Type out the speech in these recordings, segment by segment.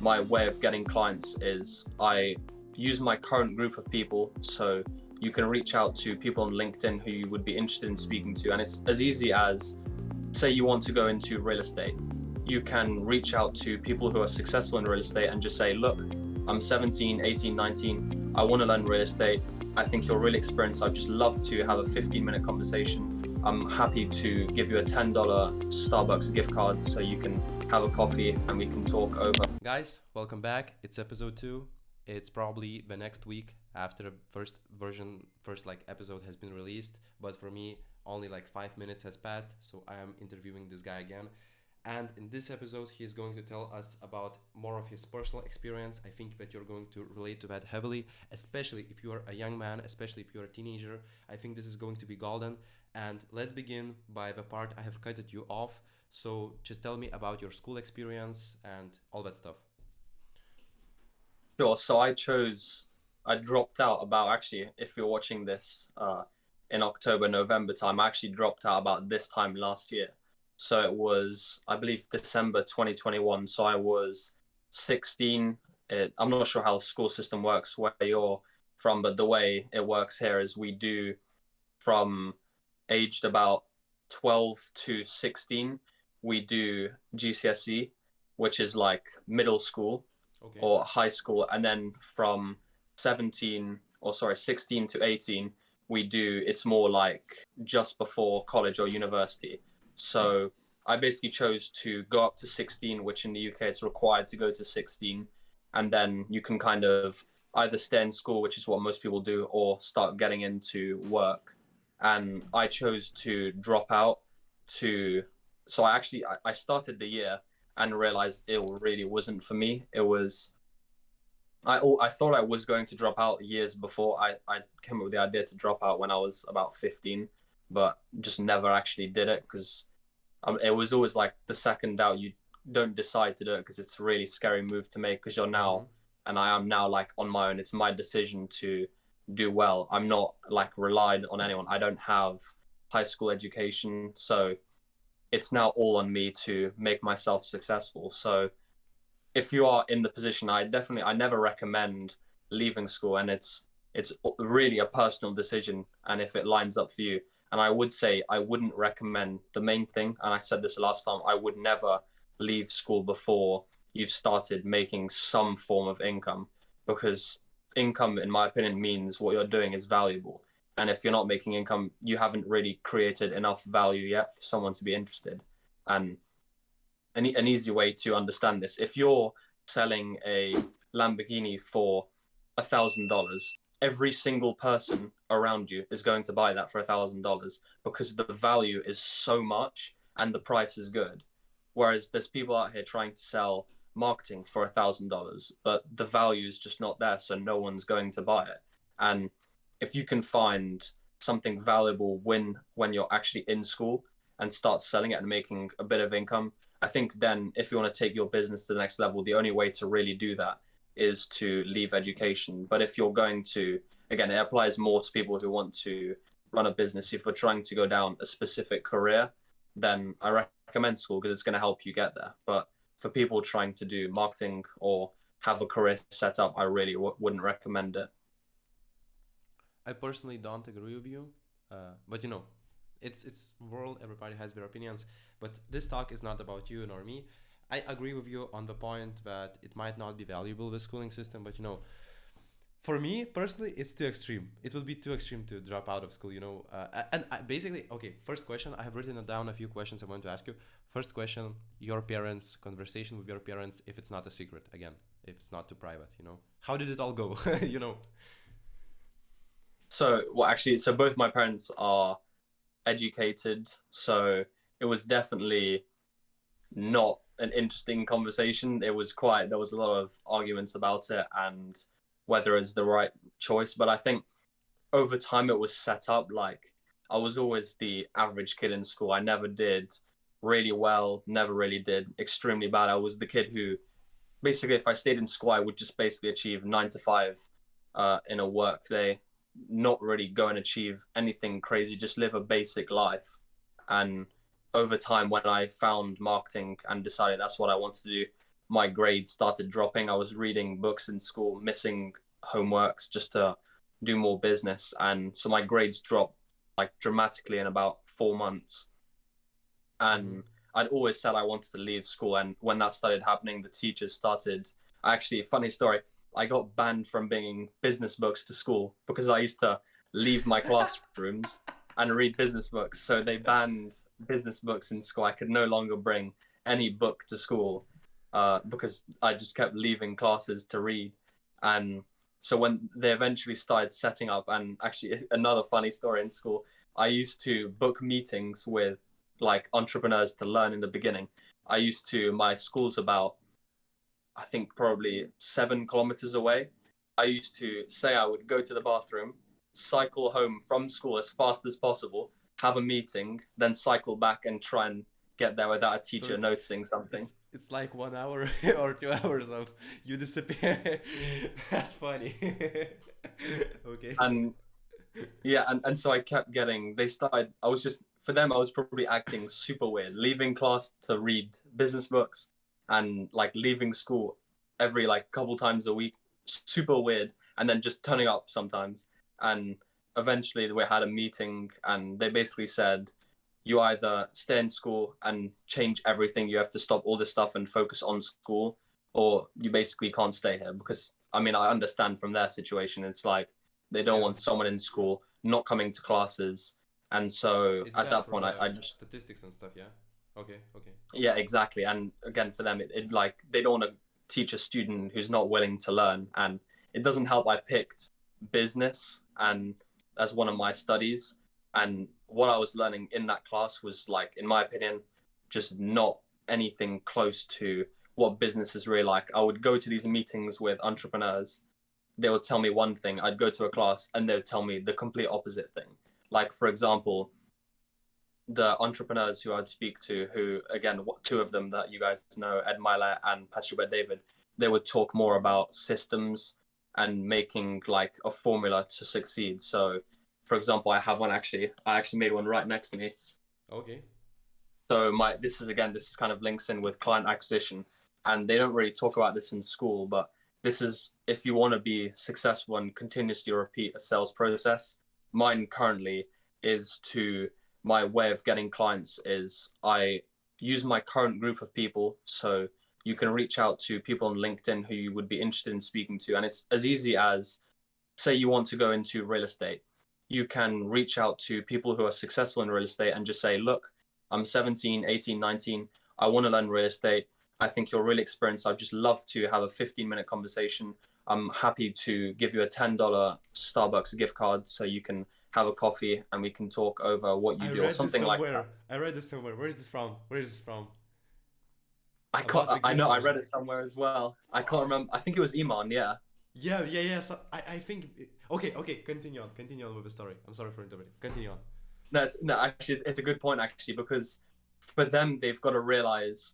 my way of getting clients is I use my current group of people. So you can reach out to people on LinkedIn who you would be interested in speaking to. And it's as easy as, say you want to go into real estate. You can reach out to people who are successful in real estate and just say, look, I'm 17, 18, 19. I want to learn real estate. I think you're really experienced. I'd just love to have a 15-minute conversation. I'm happy to give you a $10 Starbucks gift card so you can have a coffee and we can talk over. Guys, welcome back. It's episode 2. It's probably the next week after the first episode has been released. But for me, only like 5 minutes has passed. So I am interviewing this guy again. And in this episode, he is going to tell us about more of his personal experience. I think that you're going to relate to that heavily, especially if you are a young man, especially if you're a teenager. I think this is going to be golden. And let's begin by the part I have cut you off. So just tell me about your school experience and all that stuff. Sure. So I dropped out about, actually, if you're watching this in October, November time, I actually dropped out about this time last year. So it was, I believe, December 2021. So I was 16. I'm not sure how the school system works where you're from, but the way it works here is we do from aged about 12 to 16, we do GCSE, which is like middle school. Okay. Or high school, and then from 16 to 18 it's more like just before college or university. So I basically chose to go up to 16, which in the UK it's required to go to 16, and then you can kind of either stay in school, which is what most people do, or start getting into work. And I chose to drop out so I started the year and realized it really wasn't for me. I thought I was going to drop out years before. I came up with the idea to drop out when I was about 15, but just never actually did it because it was always like the second out, you don't decide to do it because it's a really scary move to make because you're now, and I am now like on my own. It's my decision to do well. I'm not like relied on anyone. I don't have high school education, so it's now all on me to make myself successful. So if you are in the position, I never recommend leaving school, and it's really a personal decision. And if it lines up for you, and I would say I wouldn't recommend, the main thing, and I said this last time, I would never leave school before you've started making some form of income, because income, in my opinion, means what you're doing is valuable. And if you're not making income, you haven't really created enough value yet for someone to be interested. And an easy way to understand this, if you're selling a Lamborghini for $1,000, every single person around you is going to buy that for $1,000 because the value is so much and the price is good. Whereas there's people out here trying to sell marketing for $1,000, but the value is just not there, so no one's going to buy it. And if you can find something valuable when you're actually in school and start selling it and making a bit of income, I think then if you want to take your business to the next level, the only way to really do that is to leave education. But if you're going to, again, it applies more to people who want to run a business. If we're trying to go down a specific career, then I recommend school because it's going to help you get there. But for people trying to do marketing or have a career set up, I really wouldn't recommend it. I personally don't agree with you, but you know, it's world, everybody has their opinions, but this talk is not about you nor me. I agree with you on the point that it might not be valuable, the schooling system, but you know, for me personally, it's too extreme. It would be too extreme to drop out of school, you know. Basically, okay, first question, I have written down a few questions I want to ask you. First question, your parents, conversation with your parents, if it's not a secret, again, if it's not too private, you know. How did it all go, you know? So both my parents are educated, so it was definitely not an interesting conversation. There was a lot of arguments about it and whether it's the right choice. But I think over time it was set up like I was always the average kid in school. I never did really well, never really did extremely bad. I was the kid who basically, if I stayed in school, I would just basically achieve 9 to 5 in a work day, not really go and achieve anything crazy, just live a basic life. And over time, when I found marketing and decided that's what I wanted to do, my grades started dropping. I was reading books in school, missing homeworks just to do more business, and so my grades dropped like dramatically in about 4 months. Mm-hmm. And I'd always said I wanted to leave school, and when that started happening, the teachers started. Actually, funny story. I got banned from bringing business books to school because I used to leave my classrooms and read business books. So they banned business books in school. I could no longer bring any book to school because I just kept leaving classes to read. And so when they eventually started setting up, and actually another funny story in school, I used to book meetings with like entrepreneurs to learn in the beginning. My school's about, I think, probably 7 kilometers away. I used to say I would go to the bathroom, cycle home from school as fast as possible, have a meeting, then cycle back and try and get there without a So teacher noticing something. it's like 1 hour or 2 hours of you disappear. That's funny. Okay. And yeah, and so I kept getting, they started, I was just, for them, I was probably acting super weird, leaving class to read business books and like leaving school every like couple times a week, super weird, and then just turning up sometimes. And eventually we had a meeting and they basically said, you either stay in school and change everything, you have to stop all this stuff and focus on school, or you basically can't stay here. Because I mean, I understand from their situation, it's like they don't Yeah. want someone in school not coming to classes. And so It's at bad that for point, the I just, statistics and stuff, yeah? Okay, okay. yeah, exactly. And again, for them, it like they don't want to teach a student who's not willing to learn. And it doesn't help. I picked business and as one of my studies, and what I was learning in that class was like, in my opinion, just not anything close to what business is really like. I would go to these meetings with entrepreneurs. They would tell me one thing. I'd go to a class and they would tell me the complete opposite thing. Like, for example, the entrepreneurs who I'd speak to, who again, two of them that you guys know, Ed Milet and Patrick David, they would talk more about systems and making like a formula to succeed. So, for example, I have one actually. I actually made one right next to me. Okay. So this is kind of links in with client acquisition, and they don't really talk about this in school, but this is if you want to be successful and continuously repeat a sales process. Mine currently is to my way of getting clients is I use my current group of people. So you can reach out to people on LinkedIn who you would be interested in speaking to, and it's as easy as, say you want to go into real estate, you can reach out to people who are successful in real estate and just say, look, I'm 17, 18, 19. I want to learn real estate. I think you're really experienced. I'd just love to have a 15-minute conversation. I'm happy to give you a $10 Starbucks gift card so you can have a coffee and we can talk over what you I do or read this something like that. somewhere. I read this somewhere. Where is this from? Where is this from? I can't, About the I know gift I card. read it somewhere as well. I can't Oh, remember. I think it was Iman. Yeah. yeah, yeah, yeah. So I think. Okay, okay. Continue on. Continue on with the story. I'm sorry for interrupting. Continue on. No, actually, it's a good point actually, because for them, they've got to realize,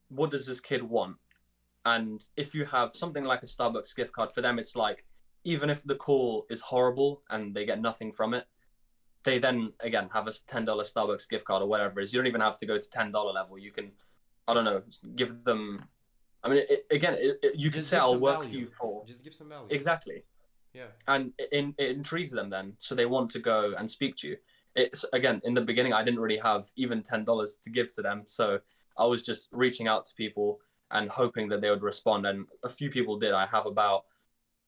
what does this kid want? And if you have something like a Starbucks gift card, for them, it's like, even if the call is horrible and they get nothing from it, they then again have a $10 Starbucks gift card or whatever it is. You don't even have to go to $10 level. You can, I don't know, give them. I mean, you could Just say give I'll some work for value. you for Just give some value. exactly, Yeah. and it intrigues them then, so they want to go and speak to you. It's again, in the beginning, I didn't really have even $10 to give to them, so I was just reaching out to people and hoping that they would respond, and a few people did. I have about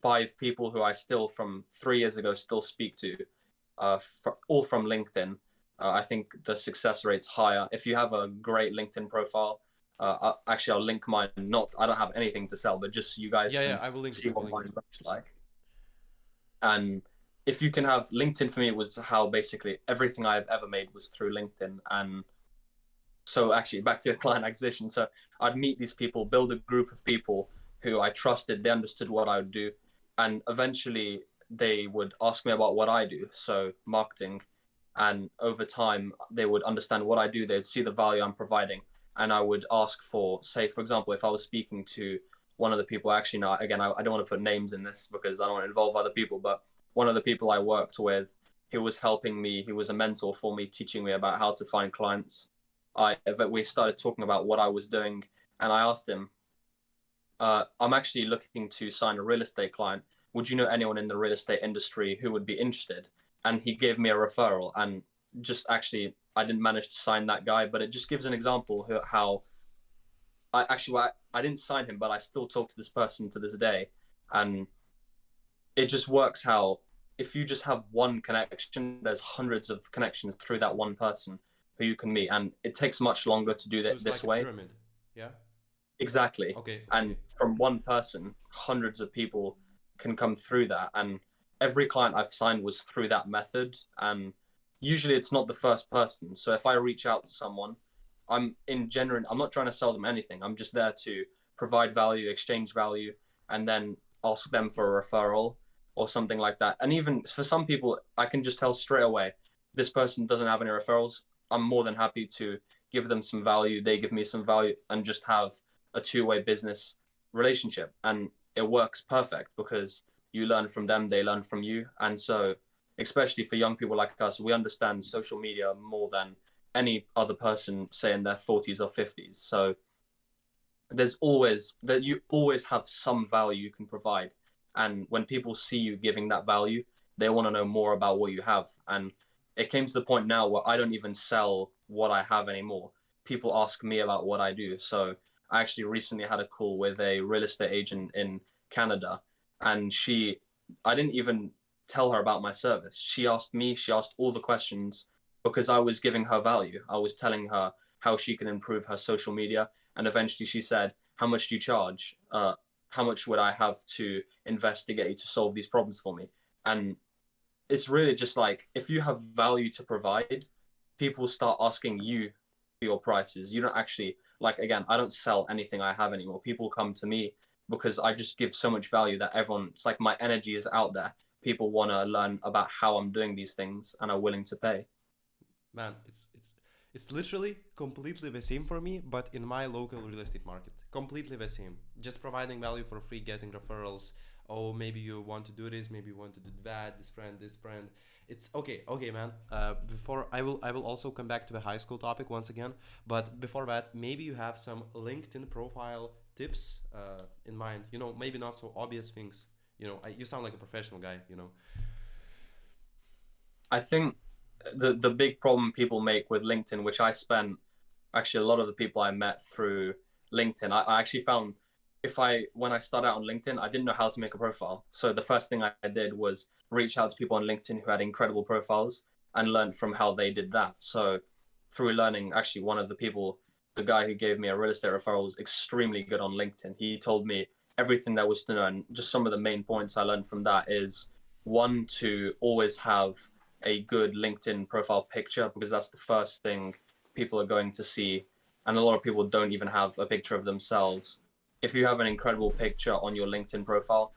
5 people who I still from 3 years ago still speak to, all from LinkedIn. I think the success rate's higher if you have a great LinkedIn profile. Actually, I'll link mine. Not, I don't have anything to sell, but just so you guys Yeah, yeah. can I will link it. see I will what link it. mine looks like. And if you can have LinkedIn, for me was how basically everything I've ever made was through LinkedIn. And so actually back to client acquisition. So I'd meet these people, build a group of people who I trusted, they understood what I would do. And eventually they would ask me about what I do. So marketing. And over time, they would understand what I do. They'd see the value I'm providing. And I would ask for, say, for example, if I was speaking to one of the people, actually, no, again, I don't want to put names in this because I don't want to involve other people, but one of the people I worked with, he was helping me. He was a mentor for me, teaching me about how to find clients. We started talking about what I was doing, and I asked him, I'm actually looking to sign a real estate client. Would you know anyone in the real estate industry who would be interested? And he gave me a referral. And just actually, I didn't manage to sign that guy, but it just gives an example how I didn't sign him, but I still talk to this person to this day. And it just works how if you just have one connection, there's hundreds of connections through that one person who you can meet. And it takes much longer to do So that it's like this a way. pyramid. Yeah. Exactly. Okay. And Okay. from one person, hundreds of people can come through that. And every client I've signed was through that method. And usually it's not the first person. So if I reach out to someone, I'm not trying to sell them anything. I'm just there to provide value, exchange value, and then ask them for a referral or something like that. And even for some people, I can just tell straight away, this person doesn't have any referrals. I'm more than happy to give them some value. They give me some value and just have a two-way business relationship. And it works perfect because you learn from them, they learn from you. And so, especially for young people like us, we understand social media more than any other person, say in their 40s or 50s. So you always have some value you can provide. And when people see you giving that value, they want to know more about what you have. And it came to the point now where I don't even sell what I have anymore. People ask me about what I do. So I actually recently had a call with a real estate agent in Canada, and I didn't even tell her about my service. She asked all the questions because I was giving her value. I was telling her how she can improve her social media. And eventually she said, how much do you charge? How much would I have to invest to get you to solve these problems for me? And it's really just like, if you have value to provide, people start asking you for your prices. You don't actually, like, again, I don't sell anything I have anymore. People come to me because I just give so much value that it's like my energy is out there. People want to learn about how I'm doing these things and are willing to pay. Man, it's literally completely the same for me, but in my local real estate market. Completely the same. Just providing value for free, getting referrals. Oh, maybe you want to do this, maybe you want to do that, this friend. It's okay, okay, man. Before I will also come back to the high school topic once again, but before that, maybe you have some LinkedIn profile tips in mind. You know, maybe not so obvious things. You know, you sound like a professional guy. You know. I think the big problem people make with LinkedIn, which I spent actually a lot of the people I met through LinkedIn, I actually found when I started out on LinkedIn, I didn't know how to make a profile. So the first thing I did was reach out to people on LinkedIn who had incredible profiles and learn from how they did that. So through learning, actually one of the guy who gave me a real estate referral was extremely good on LinkedIn. He told me everything there was to know. And just some of the main points I learned from that is one, to always have a good LinkedIn profile picture, because that's the first thing people are going to see. And a lot of people don't even have a picture of themselves. If you have an incredible picture on your LinkedIn profile,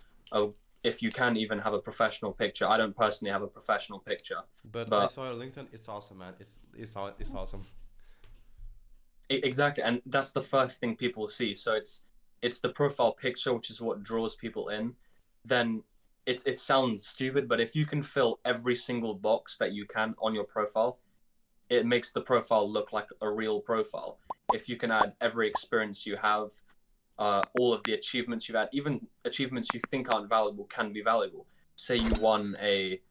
if you can even have a professional picture, I don't personally have a professional picture, But I but saw your LinkedIn. It's awesome, man. It's awesome. exactly, and that's the first thing people see. So it's the profile picture, which is what draws people in. Then it sounds stupid, but if you can fill every single box that you can on your profile, it makes the profile look like a real profile. If you can add every experience you have, all of the achievements you've had, even achievements you think aren't valuable can be valuable. Say you won a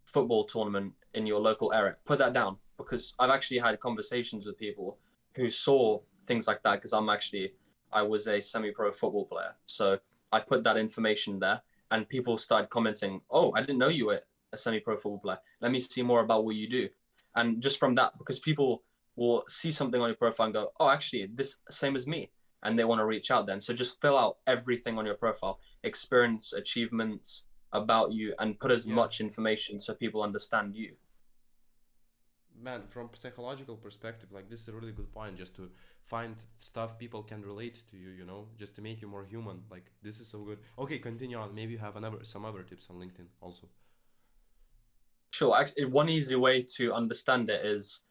football tournament in your local area, put that down, because I've actually had conversations with people who saw things like that, because I was a semi-pro football player. So I put that information there, and people started commenting, oh, I didn't know you were a semi-pro football player. Let me see more about what you do. And just from that, because people will see something on your profile and go, oh, actually, this same as me. And they want to reach out then. So just fill out everything on your profile, experience, achievements about you, and put as Yeah, much information so people understand you. man. From psychological perspective, like this is a really good point. Just to find stuff people can relate to you. You know, just to make you more human. Like this is so good. Okay, continue on. Maybe you have some other tips on LinkedIn also. Sure. Actually, one easy way to understand it is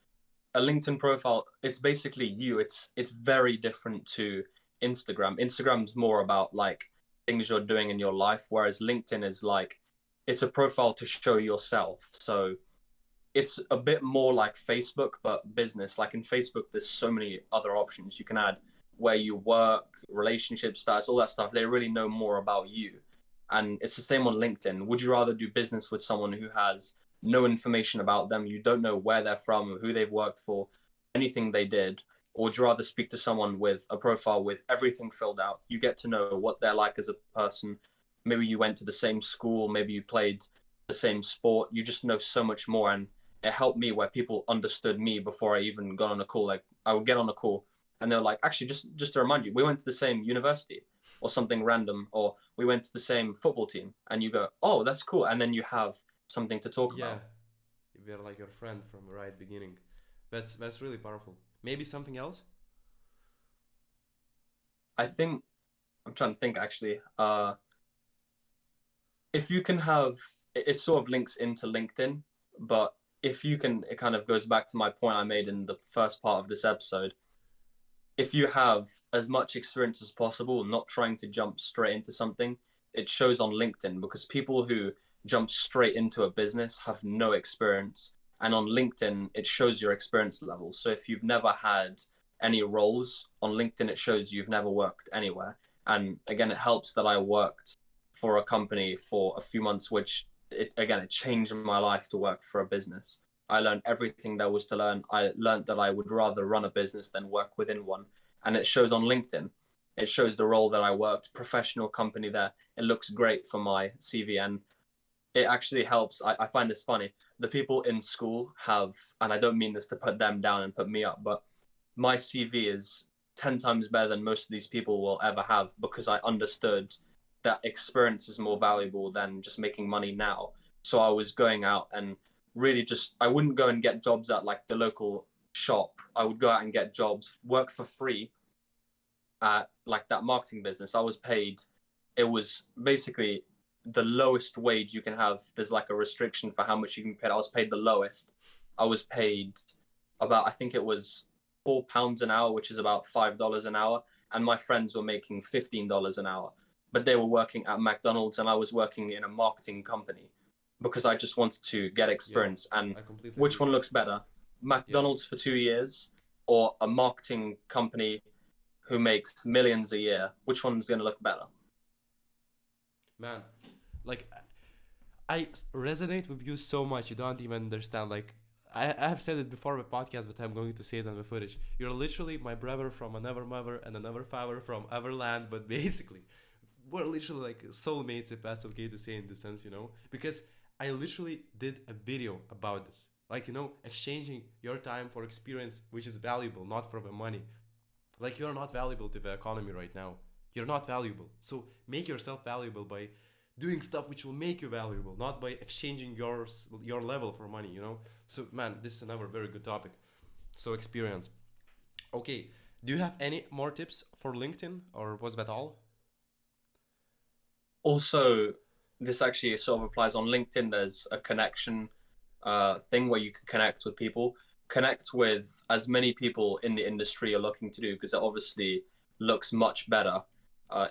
a LinkedIn profile. It's basically you. It's very different to Instagram. Instagram's more about like things you're doing in your life, whereas LinkedIn is like it's a profile to show yourself. So it's a bit more like Facebook, but business. Like in Facebook, there's so many other options. You can add where you work, relationship status, all that stuff. They really know more about you. And it's the same on LinkedIn. Would you rather do business with someone who has no information about them? You don't know where they're from, who they've worked for, anything they did. Or would you rather speak to someone with a profile with everything filled out? You get to know what they're like as a person. Maybe you went to the same school, maybe you played the same sport. You just know so much more. And it helped me where people understood me before I even got on a call. Like I would get on a call and they're like, actually, just to remind you, we went to the same university or something random, or we went to the same football team. And you go, oh, that's cool. And then you have something to talk Yeah, about. we're like your friend from the right beginning. That's really powerful. Maybe something else? I think I'm trying to think actually. If you can have it sort of links into LinkedIn, but if you can, it kind of goes back to my point I made in the first part of this episode. If you have as much experience as possible, not trying to jump straight into something, it shows on LinkedIn because people who jump straight into a business have no experience. And on LinkedIn, it shows your experience levels. So if you've never had any roles on LinkedIn, it shows you've never worked anywhere. And again, it helps that I worked for a company for a few months, which it changed my life to work for a business. I learned everything there was to learn. I learned that I would rather run a business than work within one. And it shows on LinkedIn. It shows the role that I worked, professional company there. It looks great for my CV. And it actually helps. I find this funny. The people in school have, and I don't mean this to put them down and put me up, but my CV is 10 times better than most of these people will ever have because I understood that experience is more valuable than just making money now. So I was going out and really just, I wouldn't go and get jobs at like the local shop. I would go out and get jobs, work for free at like that marketing business. I was paid, it was basically the lowest wage you can have. There's like a restriction for how much you can be paid. I was paid the lowest. I was paid about, I think it was £4 an hour, which is about $5 an hour. And my friends were making $15 an hour, but they were working at McDonald's and I was working in a marketing company because I just wanted to get Yeah, experience. And I completely which agree. one looks better? Yeah, McDonald's for 2 years or a marketing company who makes millions a year? Which one's going to look better? man. Like I resonate with you so much. You don't even understand. Like I have said it before on the podcast, but I'm going to say it on the footage. You're literally my brother from another mother and another father from other land. But basically, we're literally like soulmates, if that's okay to say in the sense, Because I literally did a video about this. Like, exchanging your time for experience, which is valuable, not for the money. Like, you're not valuable to the economy right now. You're not valuable. So make yourself valuable by doing stuff which will make you valuable, not by exchanging your level for money. So man, this is another very good topic. So experience. Okay. Do you have any more tips for LinkedIn, or was that all? Also, this actually sort of applies on LinkedIn. There's a connection thing where you can connect with people, connect with as many people in the industry you're looking to do, because it obviously looks much better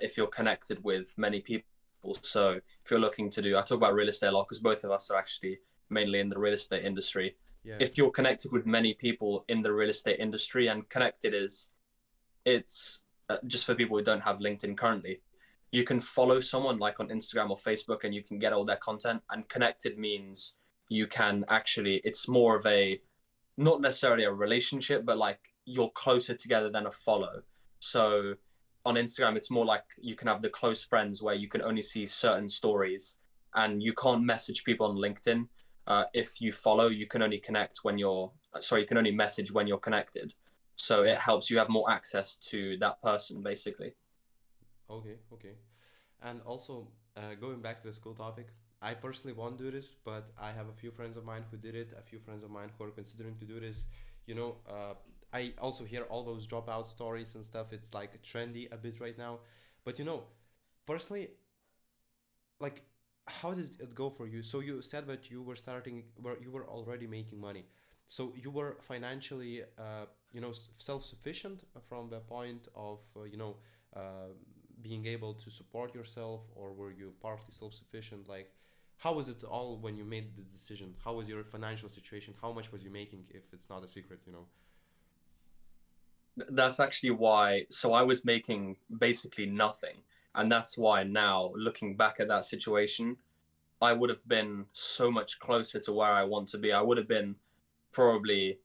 if you're connected with many people. So if you're looking to do, I talk about real estate a lot because both of us are actually mainly in the real estate industry. Yeah. If you're connected with many people in the real estate industry, and connected is, it's just for people who don't have LinkedIn currently, you can follow someone like on Instagram or Facebook and you can get all their content. And connected means you can actually, it's more of a, not necessarily a relationship, but like you're closer together than a follow. So on Instagram, it's more like you can have the close friends where you can only see certain stories and you can't message people on LinkedIn. If you follow, you can only connect when you're, sorry, you can only message when you're connected. So Yeah. it helps you have more access to that person, basically. Okay. Okay. And also, going back to the school topic, I personally won't do this, but I have a few friends of mine who did it, a few friends of mine who are considering to do this. I also hear all those dropout stories and stuff. It's like trendy a bit right now. But personally, like, how did it go for you? So you said that you were starting, where you were already making money. So you were financially, self-sufficient from the point of, being able to support yourself, or were you partly self-sufficient? Like, how was it all when you made the decision? How was your financial situation? How much was you making, if it's not a secret? That's actually why. So I was making basically nothing, and that's why now looking back at that situation, I would have been so much closer to where I want to be. I would have been probably,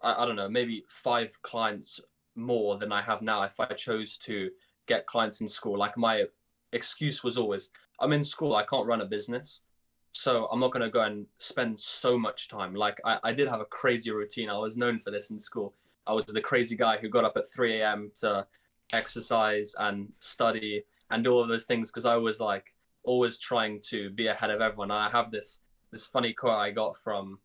I don't know, maybe 5 clients more than I have now if I chose to get clients in school. Like my excuse was always, I'm in school, I can't run a business. So I'm not going to go and spend so much time. Like I did have a crazy routine. I was known for this in school. I was the crazy guy who got up at 3 a.m. to exercise and study and do all those things because I was like always trying to be ahead of everyone. And I have this funny quote I got from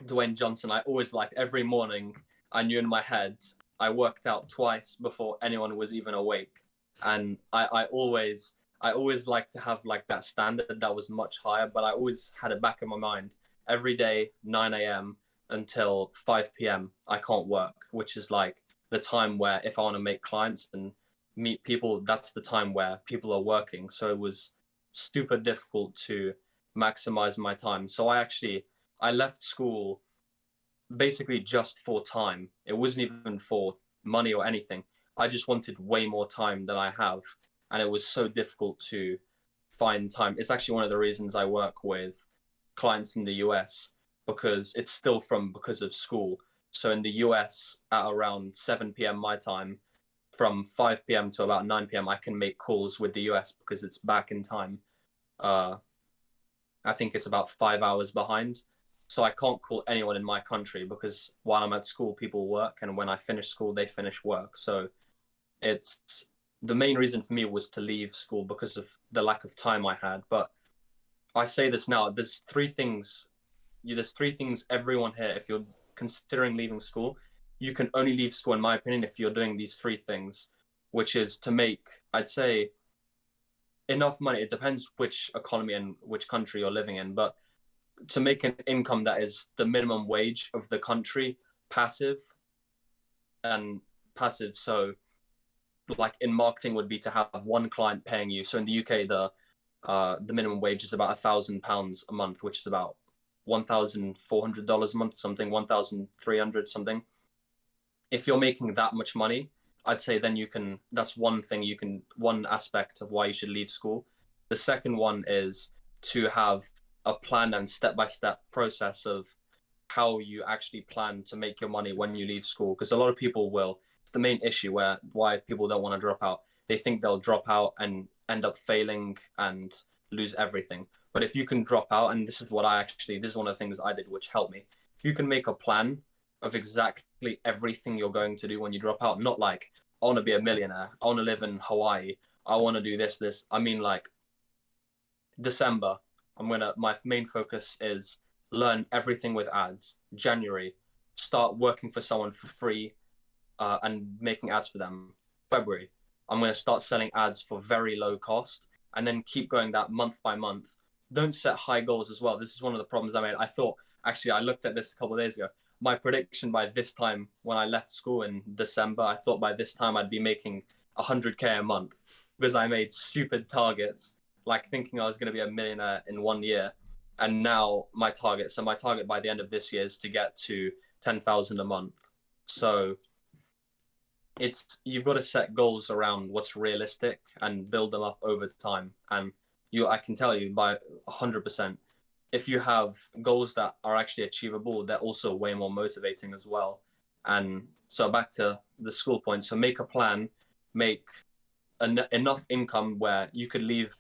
Dwayne Johnson. I always like every morning I knew in my head I worked out twice before anyone was even awake. And I always like to have like that standard that was much higher, but I always had it back in my mind. Every day, 9 a.m. until 5 p.m. I can't work, which is like the time where if I want to make clients and meet people, that's the time where people are working. So it was super difficult to maximize my time. So I left school basically just for time. It wasn't even for money or anything. I just wanted way more time than I have. And it was so difficult to find time. It's actually one of the reasons I work with clients in the US because it's still from because of school. So in the US at around 7 p.m. my time, from 5 p.m. to about 9 p.m., I can make calls with the US because it's back in time. Uh, I think it's about 5 hours behind. So I can't call anyone in my country because while I'm at school, people work, and when I finish school, they finish work. So it's the main reason for me was to leave school because of the lack of time I had. But I say this now: there's three things everyone here. If you're considering leaving school, you can only leave school, in my opinion, if you're doing these three things, which is to make, I'd say, enough money. It depends which economy and which country you're living in, but to make an income that is the minimum wage of the country, passive and passive. So, like in marketing, would be to have one client paying you. So in the UK, the minimum wage is about £1,000 a month, which is about $1,400 a month, something 1,300 something. If you're making that much money, I'd say then you can. That's one thing you can. One aspect of why you should leave school. The second one is to have a plan and step-by-step process of how you actually plan to make your money when you leave school. Because a lot of people will. It's the main issue where why people don't want to drop out. They think they'll drop out and end up failing and lose everything. But if you can drop out, and this is one of the things I did, which helped me. If you can make a plan of exactly everything you're going to do when you drop out, not like I want to be a millionaire, I want to live in Hawaii, I want to do this. I mean, like December, my main focus is learn everything with ads. January, start working for someone for free and making ads for them. February, I'm going to start selling ads for very low cost and then keep going that month by month. Don't set high goals as well. This is one of the problems I made. I looked at this a couple of days ago. My prediction by this time when I left school in December, I thought by this time I'd be making 100K a month because I made stupid targets, like thinking I was going to be a millionaire in 1 year. And now my target by the end of this year is to get to 10,000 a month. So you've got to set goals around what's realistic and build them up over time. And I can tell you by 100%, if you have goals that are actually achievable, they're also way more motivating as well. And so back to the school point. So make a plan, make enough income where you could leave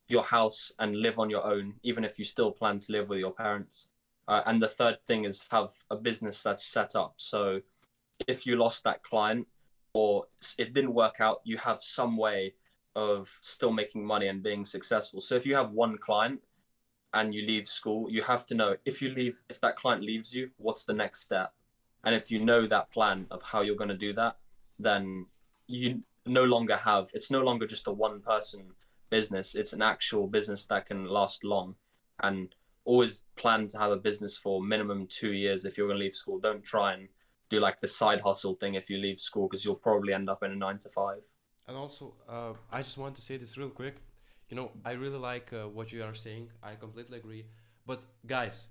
your house and live on your own, even if you still plan to live with your parents. And the third thing is have a business that's set up. So if you lost that client or it didn't work out, you have some way of still making money and being successful. So if you have one client and you leave school, you have to know if that client leaves you, what's the next step? And if you know that plan of how you're going to do that, then it's no longer just a one person business. It's an actual business that can last long. And always plan to have a business for minimum 2 years if you're going to leave school. Don't try and do like the side hustle thing if you leave school because you'll probably end up in a 9 to 5. And also, I just want to say this real quick. I really like what you are saying. I completely agree. But guys,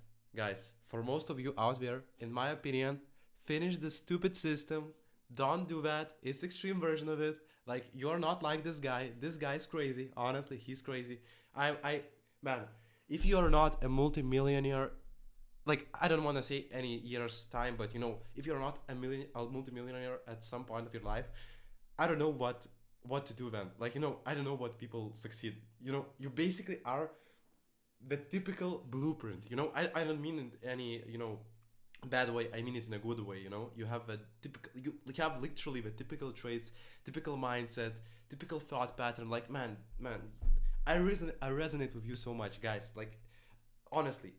for most of you out there, in my opinion, finish the stupid system. Don't do that. It's extreme version of it. Like, you're not like this guy. This guy's crazy. Honestly, he's crazy. Man, if you're not a multimillionaire, like, I don't want to say any years time, but if you're not a multimillionaire at some point of your life, I don't know what to do then. Like, I don't know what people succeed. You basically are the typical blueprint. I don't mean it any bad way. I mean it in a good way. You have a typical, you have literally the typical traits, typical mindset, typical thought pattern. Like, man, I resonate with you so much, guys. Like, honestly,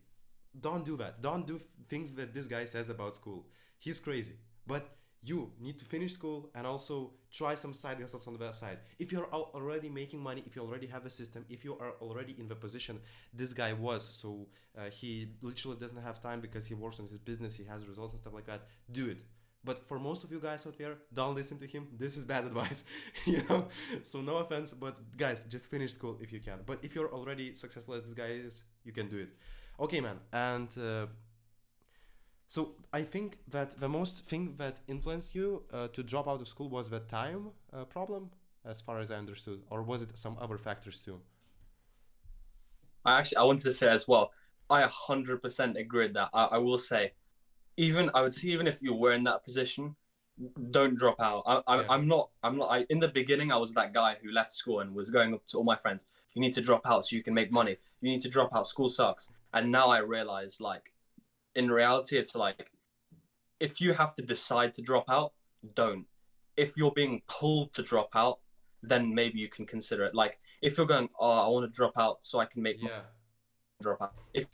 don't do that. Don't do things that this guy says about school. He's crazy. But you need to finish school and also try some side hustles on the side. If you're already making money, if you already have a system, if you are already in the position this guy was, so he literally doesn't have time because he works on his business, he has results and stuff like that, do it. But for most of you guys out there, don't listen to him. This is bad advice, So no offense, but guys, just finish school if you can. But if you're already successful as this guy is, you can do it. Okay, man. And so I think that the most thing that influenced you to drop out of school was the time problem, as far as I understood, or was it some other factors too? I wanted to say as well, I 100% agree with that. I will say, I would say, even if you were in that position, don't drop out. Yeah, In the beginning, I was that guy who left school and was going up to all my friends, you need to drop out so you can make money. You need to drop out. School sucks. And now I realize, like, in reality, it's like, if you have to decide to drop out, don't. If you're being pulled to drop out, then maybe you can consider it. Like, if you're going, oh, I want to drop out so I can make money, yeah, drop out. If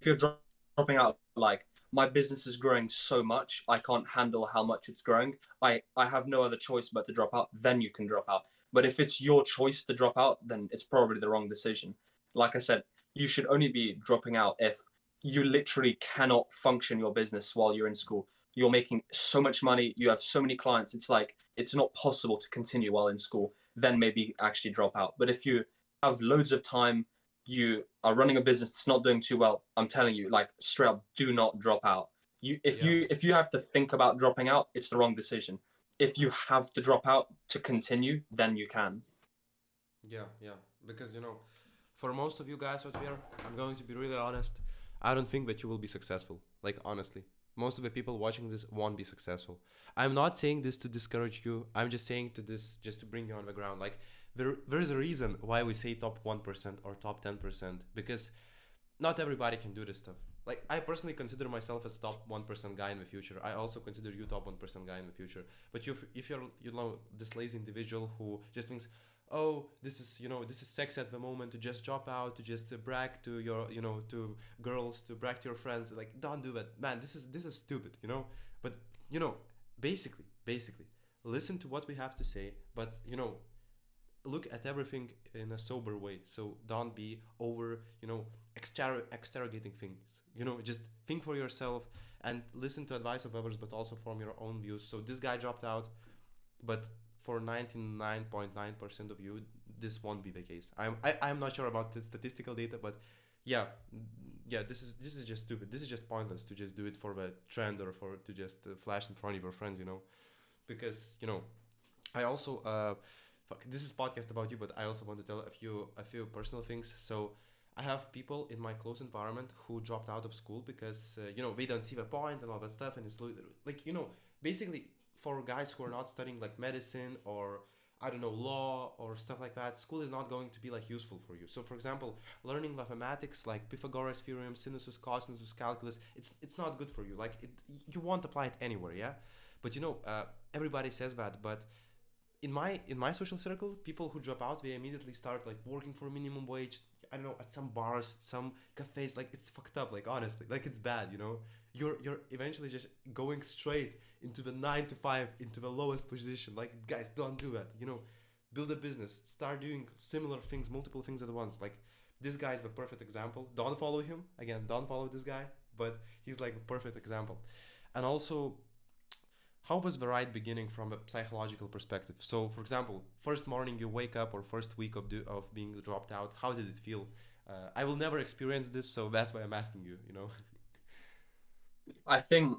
you're dropping out, like, my business is growing so much, I can't handle how much it's growing. I have no other choice but to drop out, then you can drop out. But if it's your choice to drop out, then it's probably the wrong decision. Like I said, you should only be dropping out if you literally cannot function your business while you're in school. You're making so much money, you have so many clients, it's like it's not possible to continue while in school, then maybe actually drop out. But if you have loads of time, you are running a business that's not doing too well, I'm telling you, like, straight up, do not drop out. yeah, If you have to think about dropping out, it's the wrong decision. If you have to drop out to continue, then you can. yeah. Because for most of you guys out there, I'm going to be really honest. I don't think that you will be successful. Like, honestly, most of the people watching this won't be successful. I'm not saying this to discourage you. I'm just saying to this just to bring you on the ground. Like, there's a reason why we say top 1% or top 10%, because not everybody can do this stuff. Like, I personally consider myself as top 1% guy in the future. I also consider you top 1% guy in the future. But if you're this lazy individual who just thinks, oh, this is sex at the moment, to just drop out, to just brag to your to girls, to brag to your friends, like, don't do that, man. This is stupid. But basically, listen to what we have to say, but look at everything in a sober way. So don't be over, exterrogating things. Just think for yourself and listen to advice of others, but also form your own views. So this guy dropped out, but for 99.9% of you, this won't be the case. I'm not sure about the statistical data, but yeah, this is just stupid. This is just pointless to just do it for the trend or for to just flash in front of your friends, because I also fuck, this is podcast about you, but I also want to tell a few personal things. So I have people in my close environment who dropped out of school because they don't see the point and all that stuff, and it's like basically for guys who are not studying like medicine or I don't know law or stuff like that, school is not going to be like useful for you. So for example, learning mathematics like Pythagoras theorem, sinus, cosinus, calculus, it's not good for you. Like you won't apply it anywhere, yeah. But everybody says that, but in my social circle, people who drop out, they immediately start like working for minimum wage. I don't know, at some bars, at some cafes. Like it's fucked up. Like honestly, like it's bad. You're eventually just going straight into the 9 to 5, into the lowest position. Like guys, don't do that. Build a business, start doing similar things, multiple things at once. Like this guy is the perfect example. Don't follow him again. Don't follow this guy, but he's like a perfect example. And also, how was the right beginning from a psychological perspective? So, for example, first morning you wake up or first week of being dropped out, how did it feel? I will never experience this, so that's why I'm asking you. I think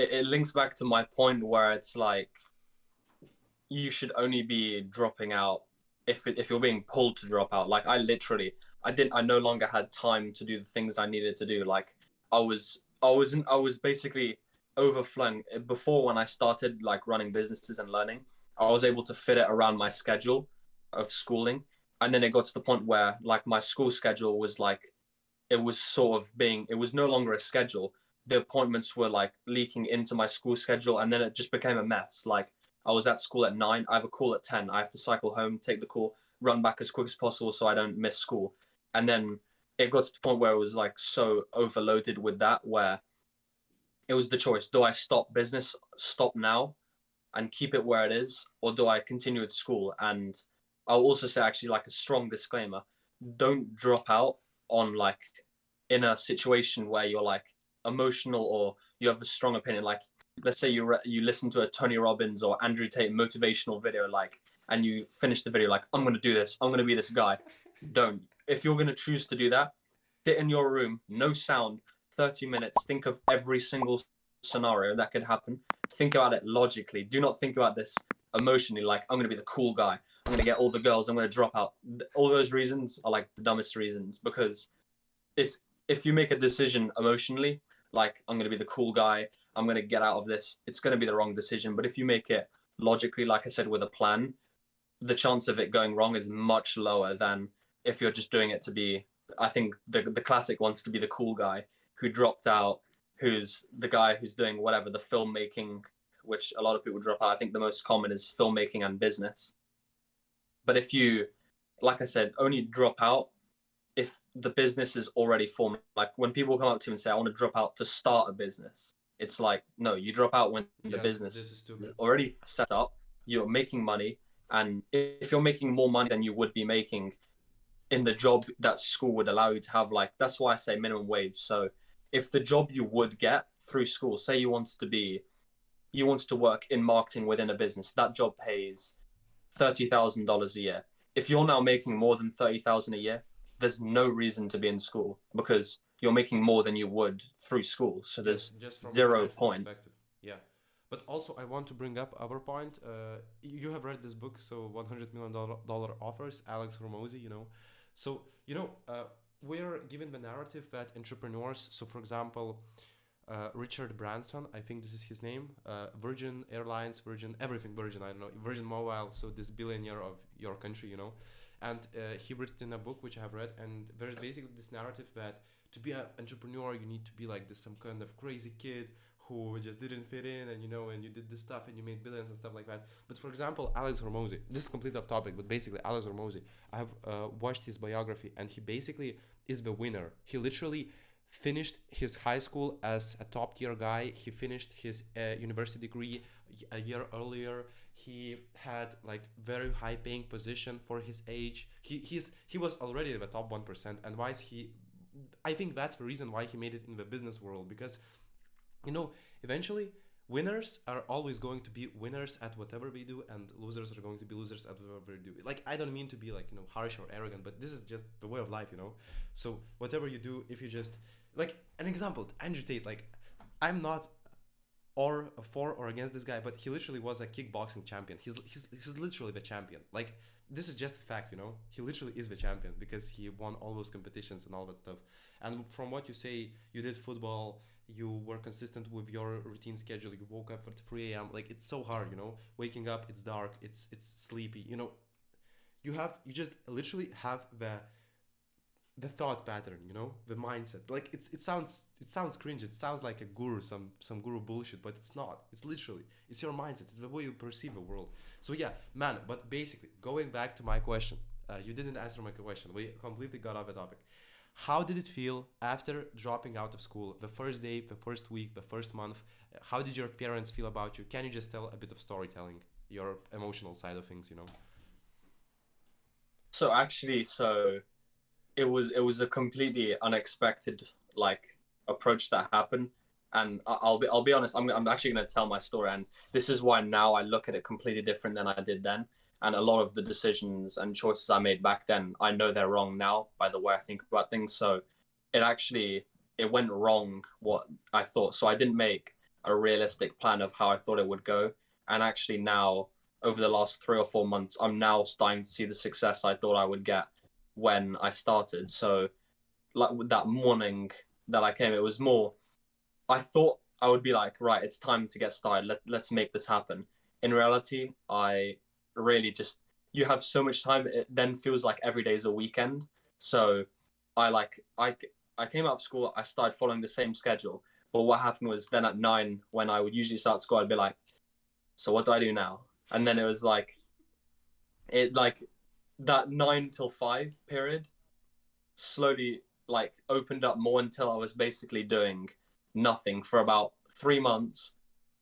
it links back to my point where it's like you should only be dropping out if you're being pulled to drop out. Like I no longer had time to do the things I needed to do. Like I was basically overflowing before when I started like running businesses and learning. I was able to fit it around my schedule of schooling, and then it got to the point where like my school schedule was like it was no longer a schedule. The appointments were like leaking into my school schedule, and then it just became a mess. Like I was at school at 9, I have a call at 10, I have to cycle home, take the call, run back as quick as possible so I don't miss school. And then it got to the point where it was like so overloaded with that, where it was the choice: do I stop now and keep it where it is, or do I continue at school? And I'll also say, actually, like a strong disclaimer: don't drop out on like in a situation where you're like emotional or you have a strong opinion. Like, let's say you listen to a Tony Robbins or Andrew Tate motivational video, like, and you finish the video like, I'm gonna do this, I'm gonna be this guy. Don't. If you're gonna choose to do that, sit in your room, no sound, 30 minutes, think of every single scenario that could happen. Think about it logically. Do not think about this emotionally, like, I'm going to be the cool guy, I'm going to get all the girls, I'm going to drop out. All those reasons are like the dumbest reasons, because it's if you make a decision emotionally, like, I'm going to be the cool guy, I'm going to get out of this, it's going to be the wrong decision. But if you make it logically, like I said, with a plan, the chance of it going wrong is much lower than if you're just doing it to be, I think the classic wants to be the cool guy who dropped out, who's the guy who's doing whatever, the filmmaking, which a lot of people drop out. I think the most common is filmmaking and business. But if you, like I said, only drop out if the business is already formed. Like when people come up to you and say, I want to drop out to start a business, it's like, no, you drop out when the business is already set up, you're making money. And if you're making more money than you would be making in the job that school would allow you to have, like, that's why I say minimum wage. So if the job you would get through school, say you wanted to work in marketing within a business, that job pays $30,000 a year. If you're now making more than 30,000 a year, there's no reason to be in school, because you're making more than you would through school. So there's just from zero point. Perspective. Yeah. But also, I want to bring up our point. You have read this book, so $100 million offers, Alex Hormozy, you know. So, we're given the narrative that entrepreneurs, so for example, Richard Branson, I think this is his name, Virgin Airlines, Virgin, everything Virgin, I don't know, Virgin Mobile, so this billionaire of your country, you know. And he written a book, which I have read, and there's basically this narrative that to be an entrepreneur, you need to be like this, some kind of crazy kid who just didn't fit in, and and you did this stuff and you made billions and stuff like that. But for example, Alex Hormozy, this is completely off topic, but basically Alex Hormozy, I have watched his biography, and he basically is the winner. He literally finished his high school as a top tier guy. He finished his university degree a year earlier. He had like very high paying position for his age. He was already the top 1%. And why is he? I think that's the reason why he made it in the business world, because eventually winners are always going to be winners at whatever they do, and losers are going to be losers at whatever they do. Like, I don't mean to be like, harsh or arrogant, but this is just the way of life. So whatever you do, if you just, like, an example, Andrew Tate, like, I'm not or for or against this guy, but he literally was a kickboxing champion. He's literally the champion. Like, this is just a fact, He literally is the champion because he won all those competitions and all that stuff. And from what you say, you did football, you were consistent with your routine schedule, you woke up at 3 a.m. Like, it's so hard, waking up, it's dark, it's sleepy, you just literally have the thought pattern, the mindset. Like, it sounds cringe, it sounds like a guru, some guru bullshit, but it's not. It's literally, it's your mindset, it's the way you perceive the world. So yeah, man, but basically going back to my question, you didn't answer my question, we completely got off the topic. How did it feel after dropping out of school? The first day, the first week, the first month? How did your parents feel about you? Can you just tell a bit of storytelling, your emotional side of things, So actually, it was a completely unexpected like approach that happened, and I'll be honest. I'm actually going to tell my story, and this is why now I look at it completely different than I did then. And a lot of the decisions and choices I made back then, I know they're wrong now by the way I think about things. So it went wrong what I thought. So I didn't make a realistic plan of how I thought it would go. And actually now, over the last 3 or 4 months, I'm now starting to see the success I thought I would get when I started. So like with that morning that I came, it was more, I thought I would be like, right, it's time to get started. Let's make this happen. In reality, I really just, you have so much time. It then feels like every day is a weekend. So I like, I came out of school, I started following the same schedule. But what happened was then at 9, when I would usually start school, I'd be like, so what do I do now? And then it was like, it like that 9 till 5 period slowly like opened up more until I was basically doing nothing for about 3 months.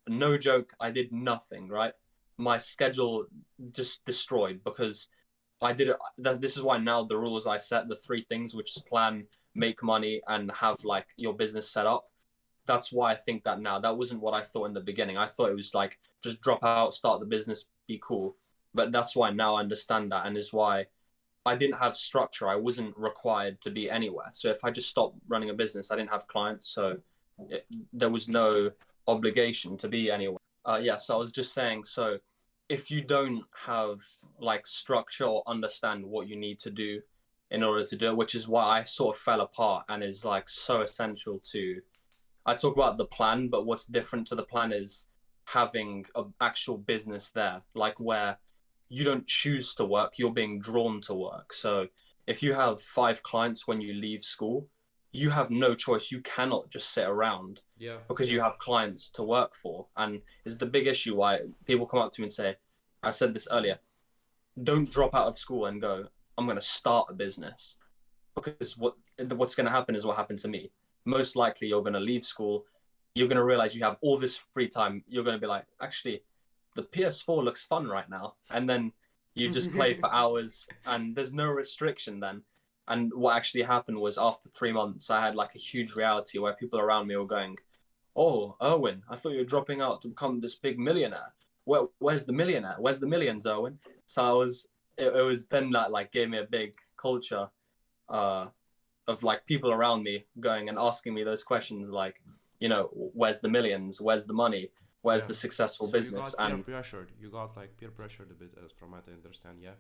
No joke, I did nothing, right? My schedule just destroyed because I did it. This is why now the rules I set, the three things, which is plan, make money, and have like your business set up. That's why I think that now. That wasn't what I thought in the beginning. I thought it was like just drop out, start the business, be cool. But that's why now I understand that, and is why I didn't have structure. I wasn't required to be anywhere. So if I just stopped running a business, I didn't have clients. So there was no obligation to be anywhere. Yeah, so I was just saying, so if you don't have like structure or understand what you need to do in order to do it, which is why I sort of fell apart and is like so essential to, I talk about the plan, but what's different to the plan is having an actual business there, like where you don't choose to work, you're being drawn to work. So if you have 5 clients when you leave school, you have no choice. You cannot just sit around Yeah, because yeah. you have clients to work for. And it's the big issue why people come up to me and say, I said this earlier, don't drop out of school and go, I'm going to start a business, because what's going to happen is what happened to me. Most likely you're going to leave school, you're going to realize you have all this free time, you're going to be like, actually the PS4 looks fun right now, and then you just play for hours and there's no restriction then. And what actually happened was after 3 months I had like a huge reality where people around me were going, oh, Erwin, I thought you were dropping out to become this big millionaire. Where's the millionaire? Where's the millions, Erwin? So it was then that like gave me a big culture uh, of like people around me going and asking me those questions, like, where's the millions? Where's the money? Where's Yeah. the successful So you business? got peer And pressured. You got like peer pressured a bit, as from what I understand. Yeah.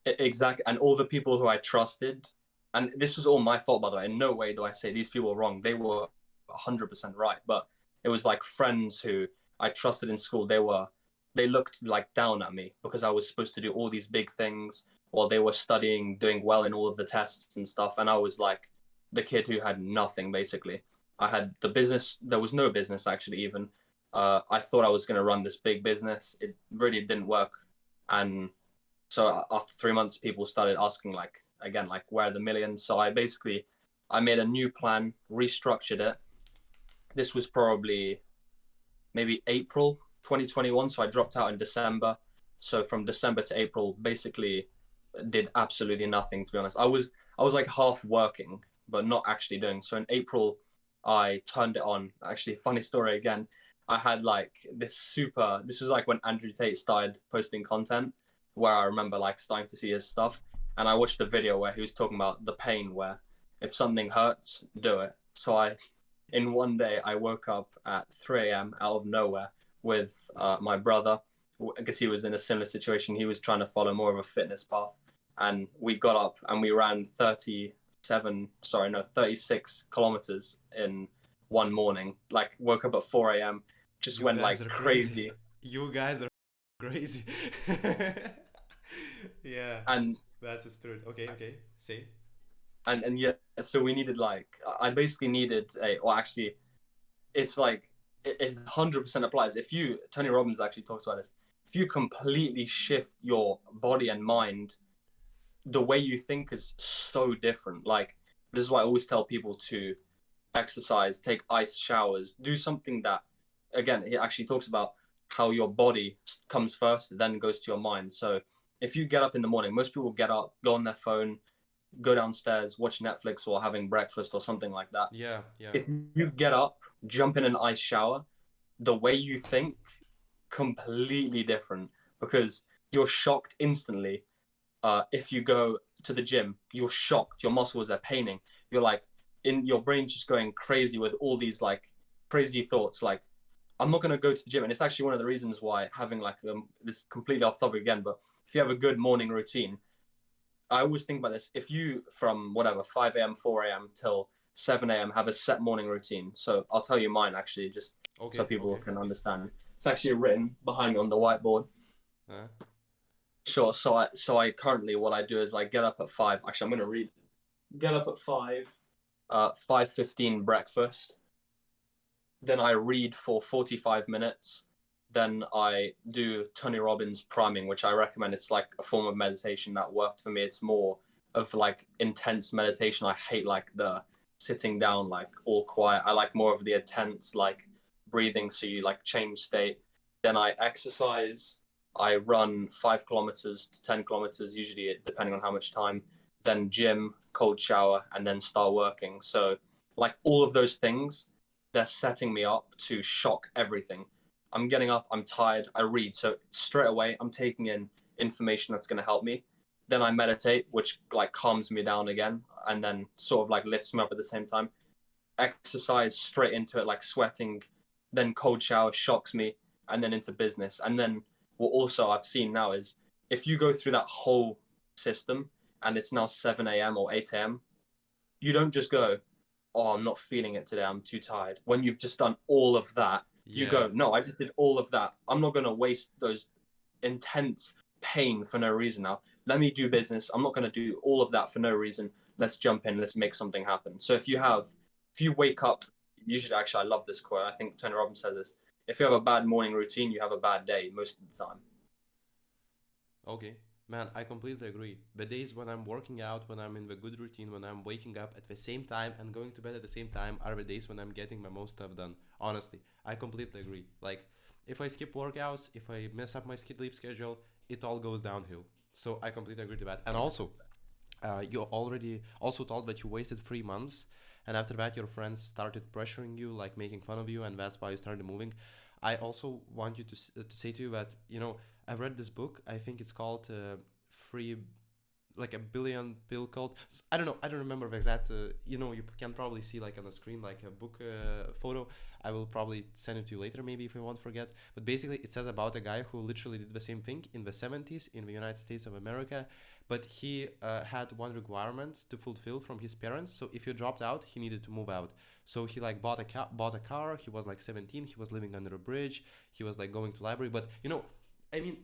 exactly, and all the people who I trusted, and this was all my fault, by the way. In no way do I say these people were wrong. They were 100% right, but it was like friends who I trusted in school. They looked like down at me because I was supposed to do all these big things while they were studying, doing well in all of the tests and stuff. And I was like the kid who had nothing basically. I had the business. There was no business actually even. I thought I was going to run this big business. It really didn't work, and so after 3 months, people started asking like again, like where are the millions? So I made a new plan, restructured it. This was probably maybe April 2021. So I dropped out in December. So from December to April, basically did absolutely nothing, to be honest. I was like half working, but not actually doing. So in April, I turned it on. Actually, funny story again. I had like this was like when Andrew Tate started posting content, where I remember like starting to see his stuff. And I watched a video where he was talking about the pain where if something hurts, do it. So in one day, I woke up at 3 a.m. out of nowhere with my brother, because he was in a similar situation. He was trying to follow more of a fitness path. And we got up and we ran 36 kilometers in one morning. Like, woke up at 4 a.m., just You went guys like are crazy. crazy. You guys are crazy. Yeah, And that's the spirit. Okay, okay. See? and yeah, so we needed like, I basically needed or actually, it's like it 100% applies. If you, Tony Robbins actually talks about this, if you completely shift your body and mind, the way you think is so different. Like, this is why I always tell people to exercise, take ice showers, do something that, again, he actually talks about how your body comes first, then goes to your mind. So if you get up in the morning, most people get up, go on their phone, go downstairs, watch Netflix or having breakfast or something like that. Yeah, yeah. If you get up, jump in an ice shower, the way you think, completely different, because you're shocked instantly. If you go to the gym, you're shocked, your muscles are paining, you're like, in your brain's just going crazy with all these like crazy thoughts like, I'm not going to go to the gym. And it's actually one of the reasons why having like this completely off topic again, but if you have a good morning routine, I always think about this. If you from whatever 5 a.m., 4 a.m. till 7 a.m. have a set morning routine. So I'll tell you mine actually, just so Okay, people okay. can understand. It's actually written behind me on the whiteboard. Uh, Sure. So I currently what I do is I get up at 5. Actually, I'm gonna read. Get up at 5. 5:15 breakfast. Then I read for 45 minutes. Then I do Tony Robbins priming, which I recommend. It's like a form of meditation that worked for me. It's more of like intense meditation. I hate like the sitting down, like all quiet. I like more of the intense, like breathing. So you like change state. Then I exercise. I run 5 kilometers to 10 kilometers, usually depending on how much time. Then gym, cold shower, and then start working. So like all of those things, they're setting me up to shock everything. I'm getting up, I'm tired, I read. So straight away, I'm taking in information that's going to help me. Then I meditate, which like calms me down again and then sort of like lifts me up at the same time. Exercise straight into it, like sweating, then cold shower shocks me, and then into business. And then what also I've seen now is if you go through that whole system and it's now 7 a.m. or 8 a.m., you don't just go, oh, I'm not feeling it today, I'm too tired. When you've just done all of that, you yeah. go, no, I just did all of that. I'm not going to waste those intense pain for no reason now. Let me do business. I'm not going to do all of that for no reason. Let's jump in. Let's make something happen. So if you wake up, usually, actually, I love this quote. I think Tony Robbins says this. If you have a bad morning routine, you have a bad day most of the time. Okay. Man, I completely agree. The days when I'm working out, when I'm in the good routine, when I'm waking up at the same time and going to bed at the same time are the days when I'm getting my most stuff done. Honestly, I completely agree. Like, if I skip workouts, if I mess up my sleep schedule, it all goes downhill. So I completely agree to that. And also, you already also told that you wasted 3 months, and after that, your friends started pressuring you, like making fun of you, and that's why you started moving. I also want you to say to you that I've read this book. I think it's called Free, like a billion pill cult. I don't know. I don't remember the exact. You can probably see like on the screen like a book photo. I will probably send it to you later, maybe if you won't forget. But basically, it says about a guy who literally did the same thing in the 70s in the United States of America, but he had one requirement to fulfill from his parents. So if he dropped out, he needed to move out. So he like bought a car. He was like 17. He was living under a bridge. He was like going to library. But I mean,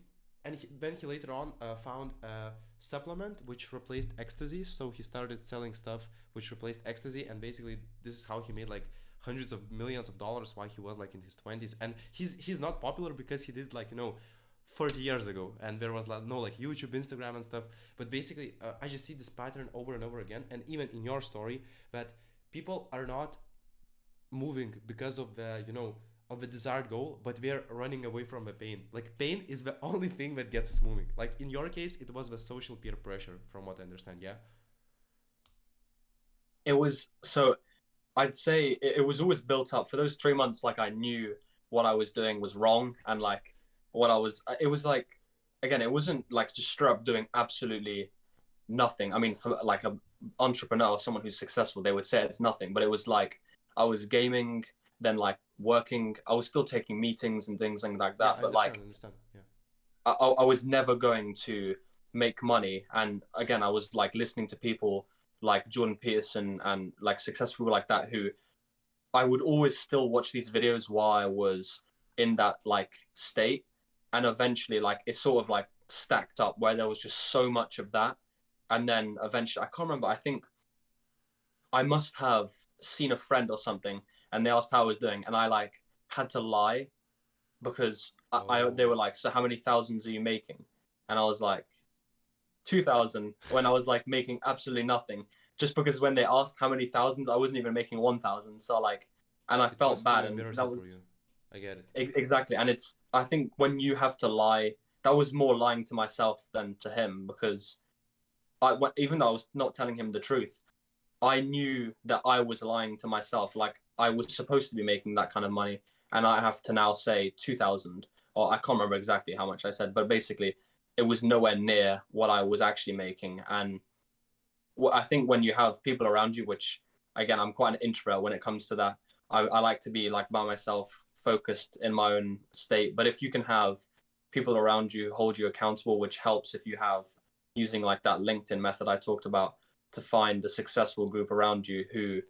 and then he later on found a supplement which replaced ecstasy. So he started selling stuff which replaced ecstasy, and basically this is how he made like hundreds of millions of dollars while he was like in his 20s. And he's not popular because he did like 40 years ago, and there was like no like YouTube, Instagram, and stuff. But basically, I just see this pattern over and over again, and even in your story, that people are not moving because of the of the desired goal, but we're running away from the pain. Like pain is the only thing that gets us moving. Like in your case, it was the social peer pressure, from what I understand. Yeah. It was so I'd say it was always built up for those 3 months. Like I knew what I was doing was wrong, and like what I was. It was like again, it wasn't like just straight up doing absolutely nothing. I mean, for like a entrepreneur or someone who's successful, they would say it's nothing, but it was like I was gaming, then like working. I was still taking meetings and things like Yeah, that, I but understand. like Understand. Yeah. I was never going to make money. And again, I was like listening to people like Jordan Peterson and like successful people like that who I would always still watch these videos while I was in that like state. And eventually, like it sort of like stacked up where there was just so much of that. And then eventually, I can't remember. I think I must have seen a friend or something, and they asked how I was doing, and I like had to lie because they Oh. were like, "So how many thousands are you making?" And I was like, 2,000 when I was like making absolutely nothing. Just because when they asked how many thousands, I wasn't even making 1,000. So like, and I It was felt too bad, and embarrassing that for was you. I get it. exactly. And it's I think when you have to lie, that was more lying to myself than to him because even though I was not telling him the truth, I knew that I was lying to myself. Like I was supposed to be making that kind of money, and I have to now say 2,000, or I can't remember exactly how much I said, but basically, it was nowhere near what I was actually making. And I think when you have people around you, which again, I'm quite an introvert when it comes to that. I like to be like by myself, focused in my own state. But if you can have people around you hold you accountable, which helps if you have using like that LinkedIn method I talked about to find a successful group around you who,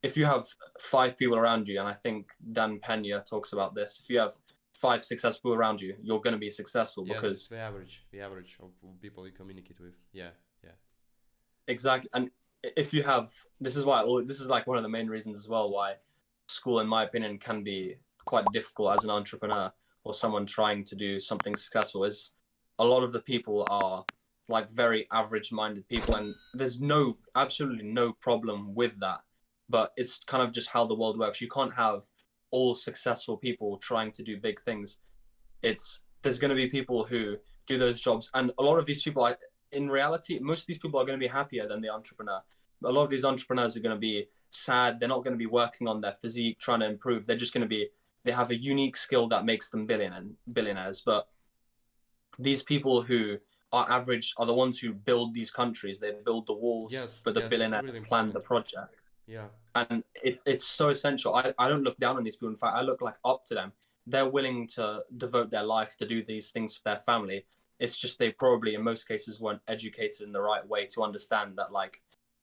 if you have five people around you, and I think Dan Pena talks about this, if you have five successful around you, you're going to be successful Yes, it's because the average of people you communicate with. Yeah, yeah, exactly. And if you have, this is why, this is like one of the main reasons as well why school, in my opinion, can be quite difficult as an entrepreneur or someone trying to do something successful. Is a lot of the people are like very average minded people, and there's absolutely no problem with that. But it's kind of just how the world works. You can't have all successful people trying to do big things. There's going to be people who do those jobs, and a lot of these people, in reality, most of these people are going to be happier than the entrepreneur. A lot of these entrepreneurs are going to be sad. They're not going to be working on their physique, trying to improve. They're just going to be, they have a unique skill that makes them billionaires. But these people who are average are the ones who build these countries. They build the walls yes, for the yes. It's billionaires really to plan the important. project. Yeah, And it's so essential. I don't look down on these people. In fact, I look like up to them. They're willing to devote their life to do these things for their family. It's just they probably in most cases weren't educated in the right way to understand that like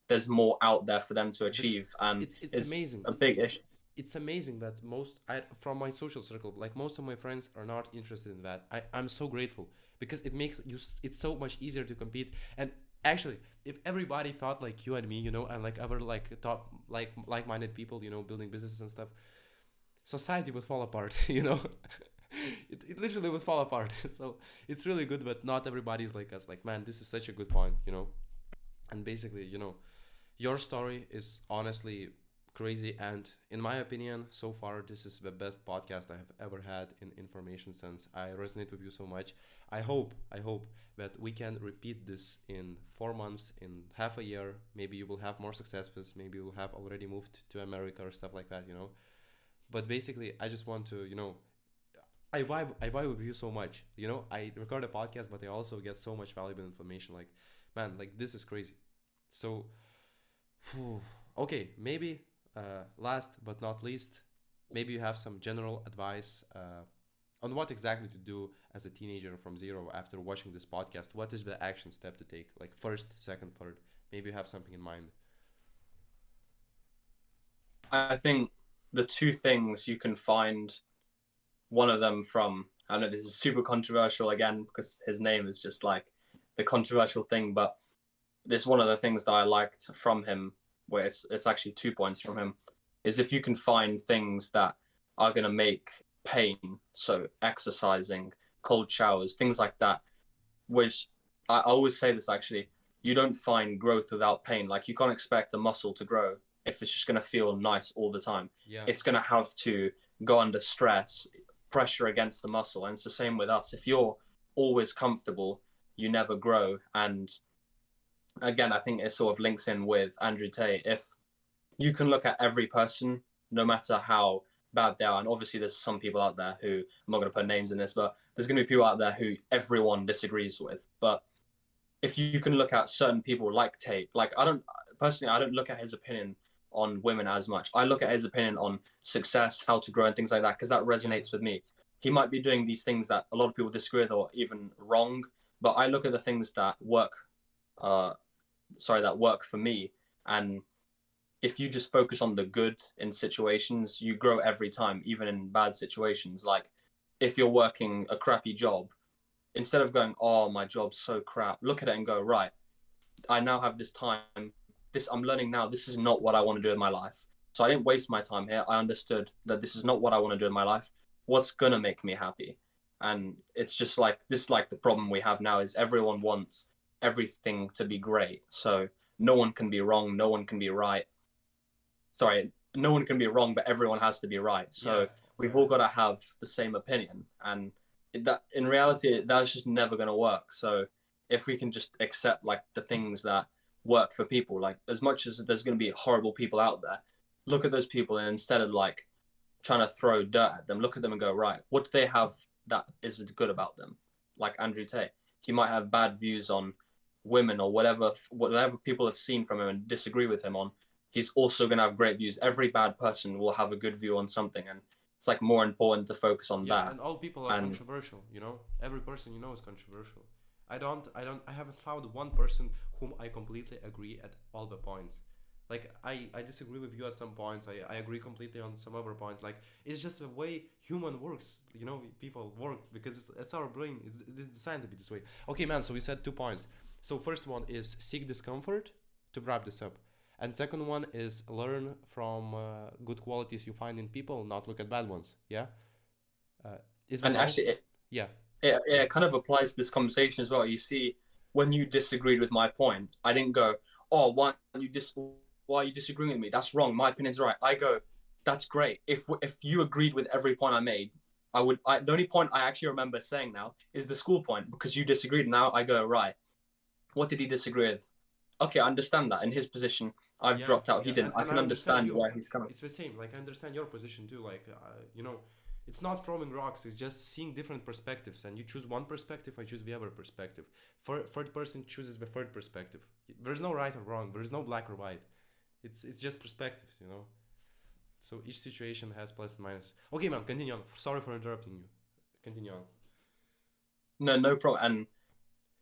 there's more out there for them to but achieve, and it's it's amazing. a big It's issue. it's amazing that from my social circle, like most of my friends are not interested in that. I'm so grateful because it makes it's so much easier to compete. And actually, if everybody thought like you and me, and like other like top like-minded people, building businesses and stuff, society would fall apart. It literally would fall apart. So it's really good, but not everybody's like us. Like, man, this is such a good point. And basically, your story is honestly crazy, and in my opinion, so far this is the best podcast I have ever had in information sense. I resonate with you so much. I hope that we can repeat this in 4 months, in half a year. Maybe you will have more successes, maybe you will have already moved to America or stuff like that. But basically, I just want to, I vibe with you so much. I record a podcast, but I also get so much valuable information. Like, man, like this is crazy. So, okay, maybe last but not least, maybe you have some general advice on what exactly to do as a teenager from zero after watching this podcast. What is the action step to take? Like first, second, third. Maybe you have something in mind. I think the two things you can find one of them from, I know this is super controversial again because his name is just like the controversial thing, but this one of the things that I liked from him, where it's actually 2 points from him, is if you can find things that are going to make pain, so exercising, cold showers, things like that, which I always say this actually, you don't find growth without pain. Like you can't expect a muscle to grow if it's just going to feel nice all the time. Yeah. It's going to have to go under stress, pressure against the muscle. And it's the same with us. If you're always comfortable, you never grow. And again, I think it sort of links in with Andrew Tate. If you can look at every person, no matter how bad they are, and obviously there's some people out there who, I'm not going to put names in this, but there's going to be people out there who everyone disagrees with. But if you can look at certain people like Tate, like I don't look at his opinion on women as much. I look at his opinion on success, how to grow, and things like that, because that Yeah. resonates with me. He might be doing these things that a lot of people disagree with or even wrong, but I look at the things that work, uh, that work for me. And if you just focus on the good in situations, you grow every time, even in bad situations. Like if you're working a crappy job, instead of going, "Oh, my job's so crap," look at it and go, "Right, I now have this time. This I'm learning now. This is not what I want to do in my life. So I didn't waste my time here. I understood that this is not what I want to do in my life. What's gonna make me happy?" And it's just like this is like the problem we have now is everyone wants everything to be great. So no one can be wrong, no one can be right. Sorry, no one can be wrong, but everyone has to be right. Yeah. So we've all got to have the same opinion, and that in reality that's just never going to work. So if we can just accept like the things that work for people, like as much as there's going to be horrible people out there, look at those people and instead of like trying to throw dirt at them, look at them and go, right, what do they have that is good about them? Like Andrew Tate, he might have bad views on women or whatever people have seen from him and disagree with him on, he's also going to have great views. Every bad person will have a good view on something, and it's like more important to focus on Yeah, that. and all people are And controversial, you know? Every person you know is controversial. I haven't found one person whom I completely agree at all the points. Like, I disagree with you at some points. I agree completely on some other points. Like, it's just the way human works, you know, people work because it's our brain. It's designed to be this way. Okay, man, so we said 2 points. So first one is seek discomfort, to wrap this up. And second one is learn from good qualities you find in people, not look at bad ones. Yeah? Uh, is that and all? actually, Yeah. it kind of applies to this conversation as well. You see, when you disagreed with my point, I didn't go, "Oh, why are you disagreeing with me? That's wrong. My opinion's right." I go, "That's great. If you agreed with every point I made, the only point I actually remember saying now is the school point because you disagreed. Now I go, right. What did he disagree with? Okay, I understand that. In his position, I've Yeah, dropped out. He yeah, didn't. I and can I understand understand you. where he's coming. It's the same. Like I understand your position too. Like you know, it's not throwing rocks. It's just seeing different perspectives, and you choose one perspective. I choose the other perspective. Third person chooses the third perspective. There's no right or wrong. There's no black or white. It's just perspectives, you know. So each situation has plus and minus. Okay, man, continue on. Sorry for interrupting you. Continue on. No, no problem. And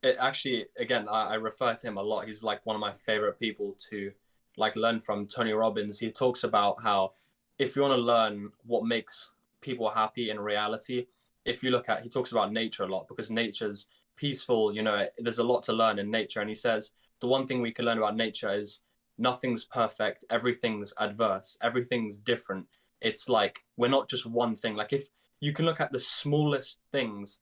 it actually, again, I refer to him a lot. He's like one of my favorite people to like learn from. Tony Robbins. He talks about how if you want to learn what makes people happy in reality, if you look at, he talks about nature a lot because nature's peaceful. You know, there's a lot to learn in nature, and he says the one thing we can learn about nature is nothing's perfect, everything's adverse, everything's different. It's like we're not just one thing. Like if you can look at the smallest things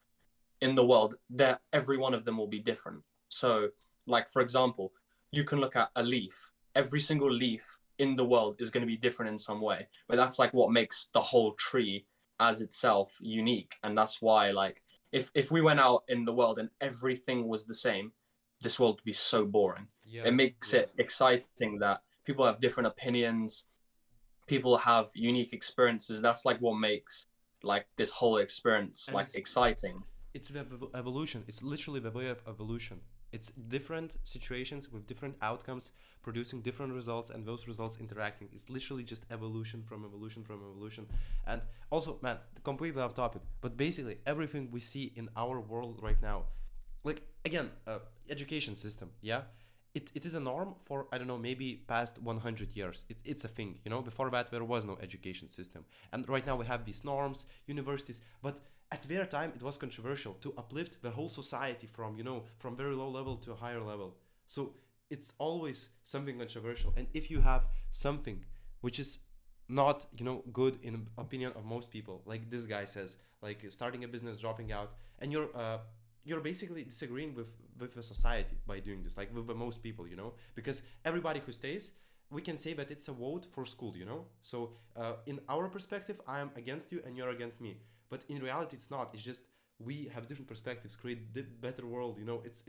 in the world, there every one of them will be different. So, like for example, you can look at a leaf. Every single leaf in the world is going to be different in some way, but that's like what makes the whole tree as itself unique. And that's why, like, if we went out in the world and everything was the same, this world would be so boring. Yeah, It makes yeah. it exciting that people have different opinions, people have unique experiences. That's like what makes like this whole experience And like exciting. it's the evolution. It's literally the way of evolution. It's different situations with different outcomes producing different results and those results interacting. It's literally just evolution from evolution from evolution. And also, man, completely off topic, but basically everything we see in our world right now, like again, education system, yeah, it is a norm for I don't know maybe past 100 years. It's a thing, you know. Before that there was no education system, and right now we have these norms, universities, but at their time it was controversial to uplift the whole society from you know from very low level to a higher level. So it's always something controversial, and if you have something which is not you know good in opinion of most people, like this guy says, like starting a business, dropping out, and you're basically disagreeing with the society by doing this, like with the most people, you know, because everybody who stays, we can say that it's a vote for school, you know. So in our perspective, I am against you and you're against me, but in reality it's not. It's just we have different perspectives, create better world, you know. It's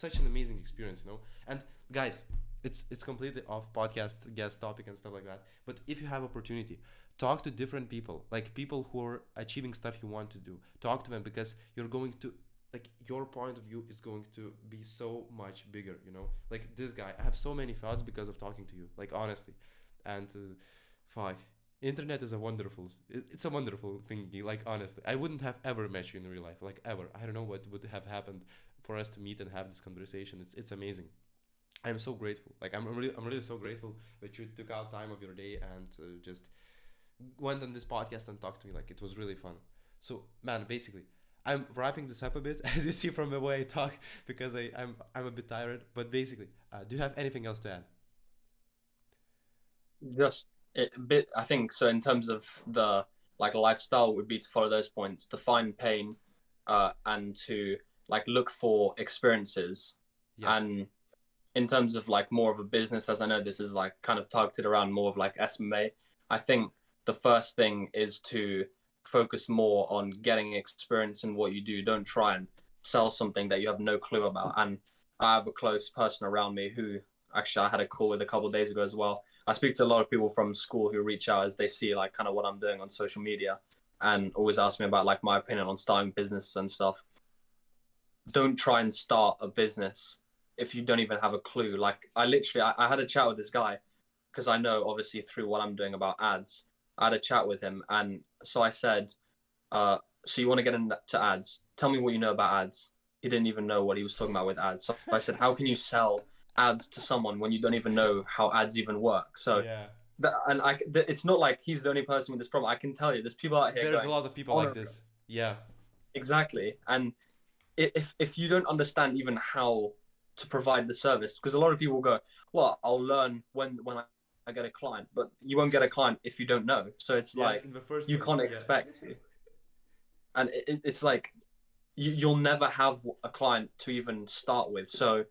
such an amazing experience, you know. And guys, it's completely off podcast guest topic and stuff like that, but if you have opportunity, talk to different people, like people who are achieving stuff you want to do. Talk to them because you're going to like your point of view is going to be so much bigger, you know. Like this guy, I have so many thoughts because of talking to you, like honestly. And fuck, internet is a wonderful, it's a wonderful thing, like honestly. I wouldn't have ever met you in real life, like ever. I don't know what would have happened for us to meet and have this conversation. It's amazing. I'm so grateful, like I'm really so grateful that you took out time of your day and just went on this podcast and talked to me. Like it was really fun. So man, basically I'm wrapping this up a bit, as you see from the way I talk, because I'm a bit tired. But basically, do you have anything else to add? Just a bit, I think so. In terms of the like lifestyle, would be to follow those points, to find pain, and to like look for experiences. Yeah, And in terms of like more of a business, as I know this is like kind of targeted around more of like SMMA, I think the first thing is to focus more on getting experience in what you do. Don't try and sell something that you have no clue about. And I have a close person around me who actually I had a call with a couple of days ago as well. I speak to a lot of people from school who reach out as they see like kind of what I'm doing on social media and always ask me about like my opinion on starting business and stuff. Don't try and start a business if you don't even have a clue. Like I literally, I had a chat with this guy. because I know obviously through what I'm doing about ads. I had a chat with him, and so I said, so you want to get into ads? Tell me what you know about ads. He didn't even know what he was talking about with ads. So I said, how can you sell ads to someone when you don't even know how ads even work? So Yeah. it's not like he's the only person with this problem. I can tell you, there's people out here There's a going lot of people on like and this. Yeah. exactly. And if you don't understand even how to provide the service, because a lot of people go, well, I'll learn when I get a client, but you won't get a client if you don't know. So it's Yes, like in the first you place. can't Yeah. expect to, and it's like you'll never have a client to even start with. So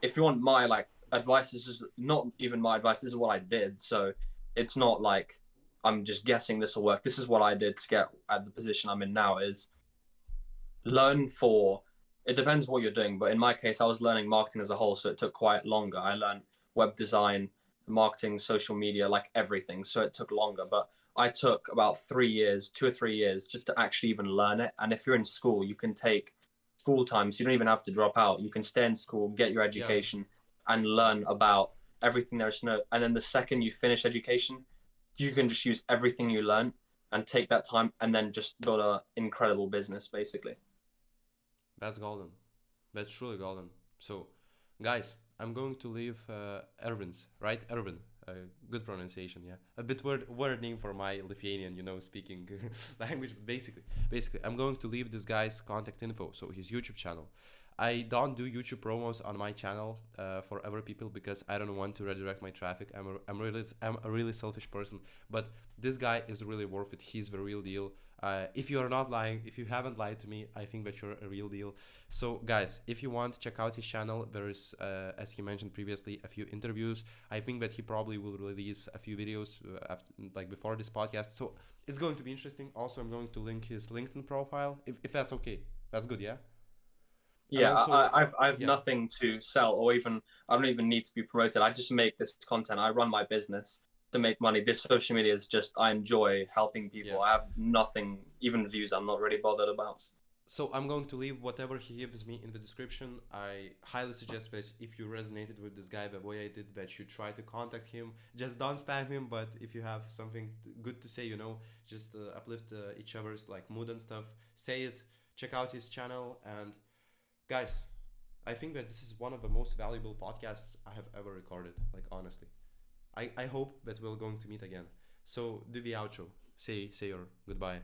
if you want my like advice, this is not even my advice. This is what I did. So it's not like I'm just guessing this will work. This is what I did to get at the position I'm in now. Is learn for it depends what you're doing, but in my case I was learning marketing as a whole, so it took quite longer. I learned web design, marketing, social media, like everything, so it took longer. But I took about 3 years, 2 or 3 years, just to actually even learn it. And if you're in school, you can take school time, so you don't even have to drop out. You can stay in school, get your Yeah. education, and learn about everything there is to know. And then the second you finish education, you can just use everything you learn and take that time and then just build an incredible business basically. That's golden. That's truly golden. So, guys, I'm going to leave Erwins, right? Erwin. Good pronunciation, yeah. A bit word name for my Lithuanian, speaking language. But basically, I'm going to leave this guy's contact info. So his YouTube channel. I don't do YouTube promos on my channel for other people because I don't want to redirect my traffic. I'm a really selfish person. But this guy is really worth it. He's the real deal. If you are not lying, if you haven't lied to me, I think that you're a real deal. So, guys, if you want, check out his channel. There is, as he mentioned previously, a few interviews. I think that he probably will release a few videos like before this podcast. So it's going to be interesting. Also, I'm going to link his LinkedIn profile, if that's okay. That's good, yeah. And Yeah, also, I've yeah, nothing to sell or even I don't even need to be promoted. I just make this content. I run my business to make money. This social media is just I enjoy helping yeah. people. I have nothing, even views. I'm not really bothered about. So I'm going to leave whatever he gives me in the description. I highly suggest that if you resonated with this guy the way I did, that you try to contact him. Just don't spam him, but if you have something good to say, just uplift each other's like mood and stuff. Say it. Check out his channel, and guys, I think that this is one of the most valuable podcasts I have ever recorded. Like honestly, I hope that we're going to meet again. So do the outro. Say your goodbye.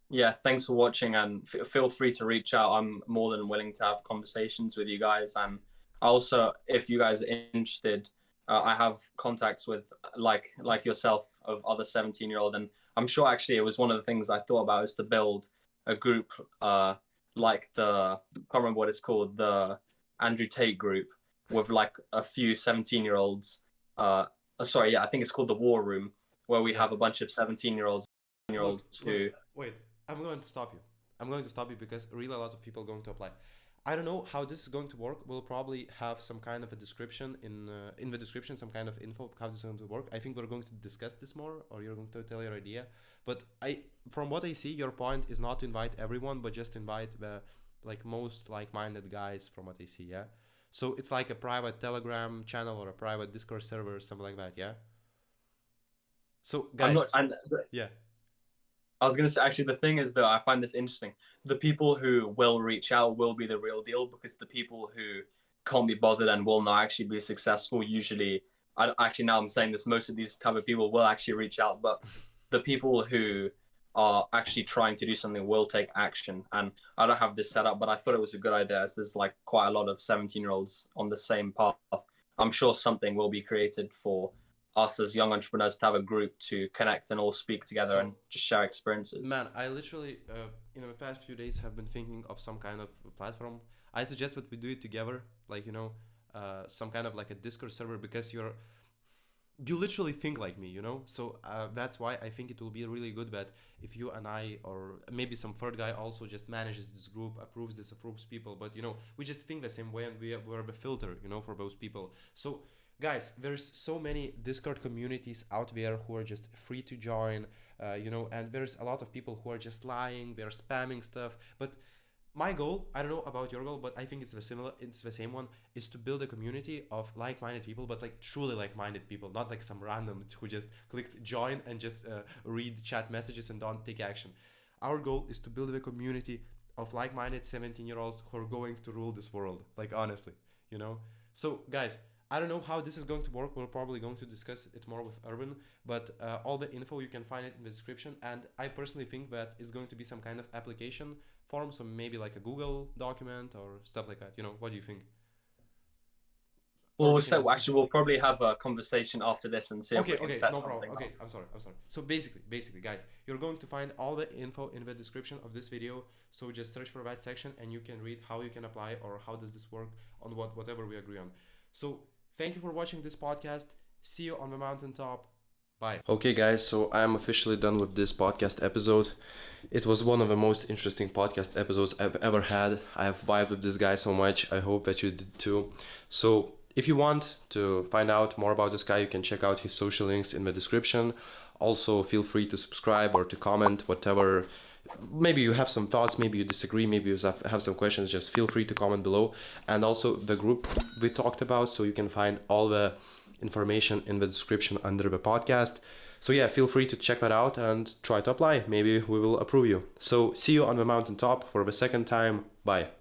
Yeah, thanks for watching and feel free to reach out. I'm more than willing to have conversations with you guys. And also, if you guys are interested, I have contacts with like yourself of other 17-year-old, and I'm sure actually it was one of the things I thought about is to build a group like the I can't remember what it's called, the Andrew Tate group with like a few 17-year-olds. Sorry, yeah, I think it's called the War Room, where we Yeah. have a bunch of 17-year-olds Look, who wait. I'm going to stop you. I'm going to stop you because really a lot of people are going to apply. I don't know how this is going to work. We'll probably have some kind of a description in the description, some kind of info of how this is going to work. I think we're going to discuss this more, or you're going to tell your idea. But from what I see, your point is not to invite everyone, but just invite the like most like-minded guys. From what I see, yeah. So it's like a private Telegram channel or a private Discord server, or something like that, yeah. So I'm guys, not, and yeah, I was going to say, actually, the thing is, though, I find this interesting. The people who will reach out will be the real deal because the people who can't be bothered and will not actually be successful usually, actually, now I'm saying this, most of these type of people will actually reach out, but the people who are actually trying to do something will take action. And I don't have this set up, but I thought it was a good idea as there's like quite a lot of 17-year-olds on the same path. I'm sure something will be created for us as young entrepreneurs to have a group to connect and all speak together and so just share experiences. man, I literally, in the past few days, have been thinking of some kind of platform. I suggest that we do it together, like some kind of like a Discord server, because you literally think like me, So that's why I think it will be really good that if you and I, or maybe some third guy, also just manages this group, approves people, but we just think the same way, and we're the filter, for those people. So guys, there's so many Discord communities out there who are just free to join, and there's a lot of people who are just lying, they're spamming stuff, but my goal, I don't know about your goal, but I think it's the same one, is to build a community of like-minded people, but like truly like-minded people, not like some random who just clicked join and just read chat messages and don't take action. Our goal is to build a community of like-minded 17-year-olds who are going to rule this world, like honestly, you know. So guys, I don't know how this is going to work. We're probably going to discuss it more with Erwin, but all the info you can find it in the description. And I personally think that it's going to be some kind of application form, so maybe like a Google document or stuff like that. You know, what do you think? Or Well, we can so just actually, we'll probably have a conversation after this and see if we okay, can okay, set no problem. something Okay, up. I'm sorry. So basically, guys, you're going to find all the info in the description of this video. So just search for that section, and you can read how you can apply or how does this work on whatever we agree on. So thank you for watching this podcast. See you on the mountaintop. Bye. Okay, guys, so I'm officially done with this podcast episode. It was one of the most interesting podcast episodes I've ever had. I have vibed with this guy so much. I hope that you did too. So, if you want to find out more about this guy, you can check out his social links in the description. Also, feel free to subscribe or to comment, whatever. Maybe you have some thoughts, maybe you disagree, maybe you have some questions, just feel free to comment below. And also the group we talked about, so you can find all the information in the description under the podcast. So yeah, feel free to check that out and try to apply. Maybe we will approve you. So see you on the mountaintop for the second time. Bye.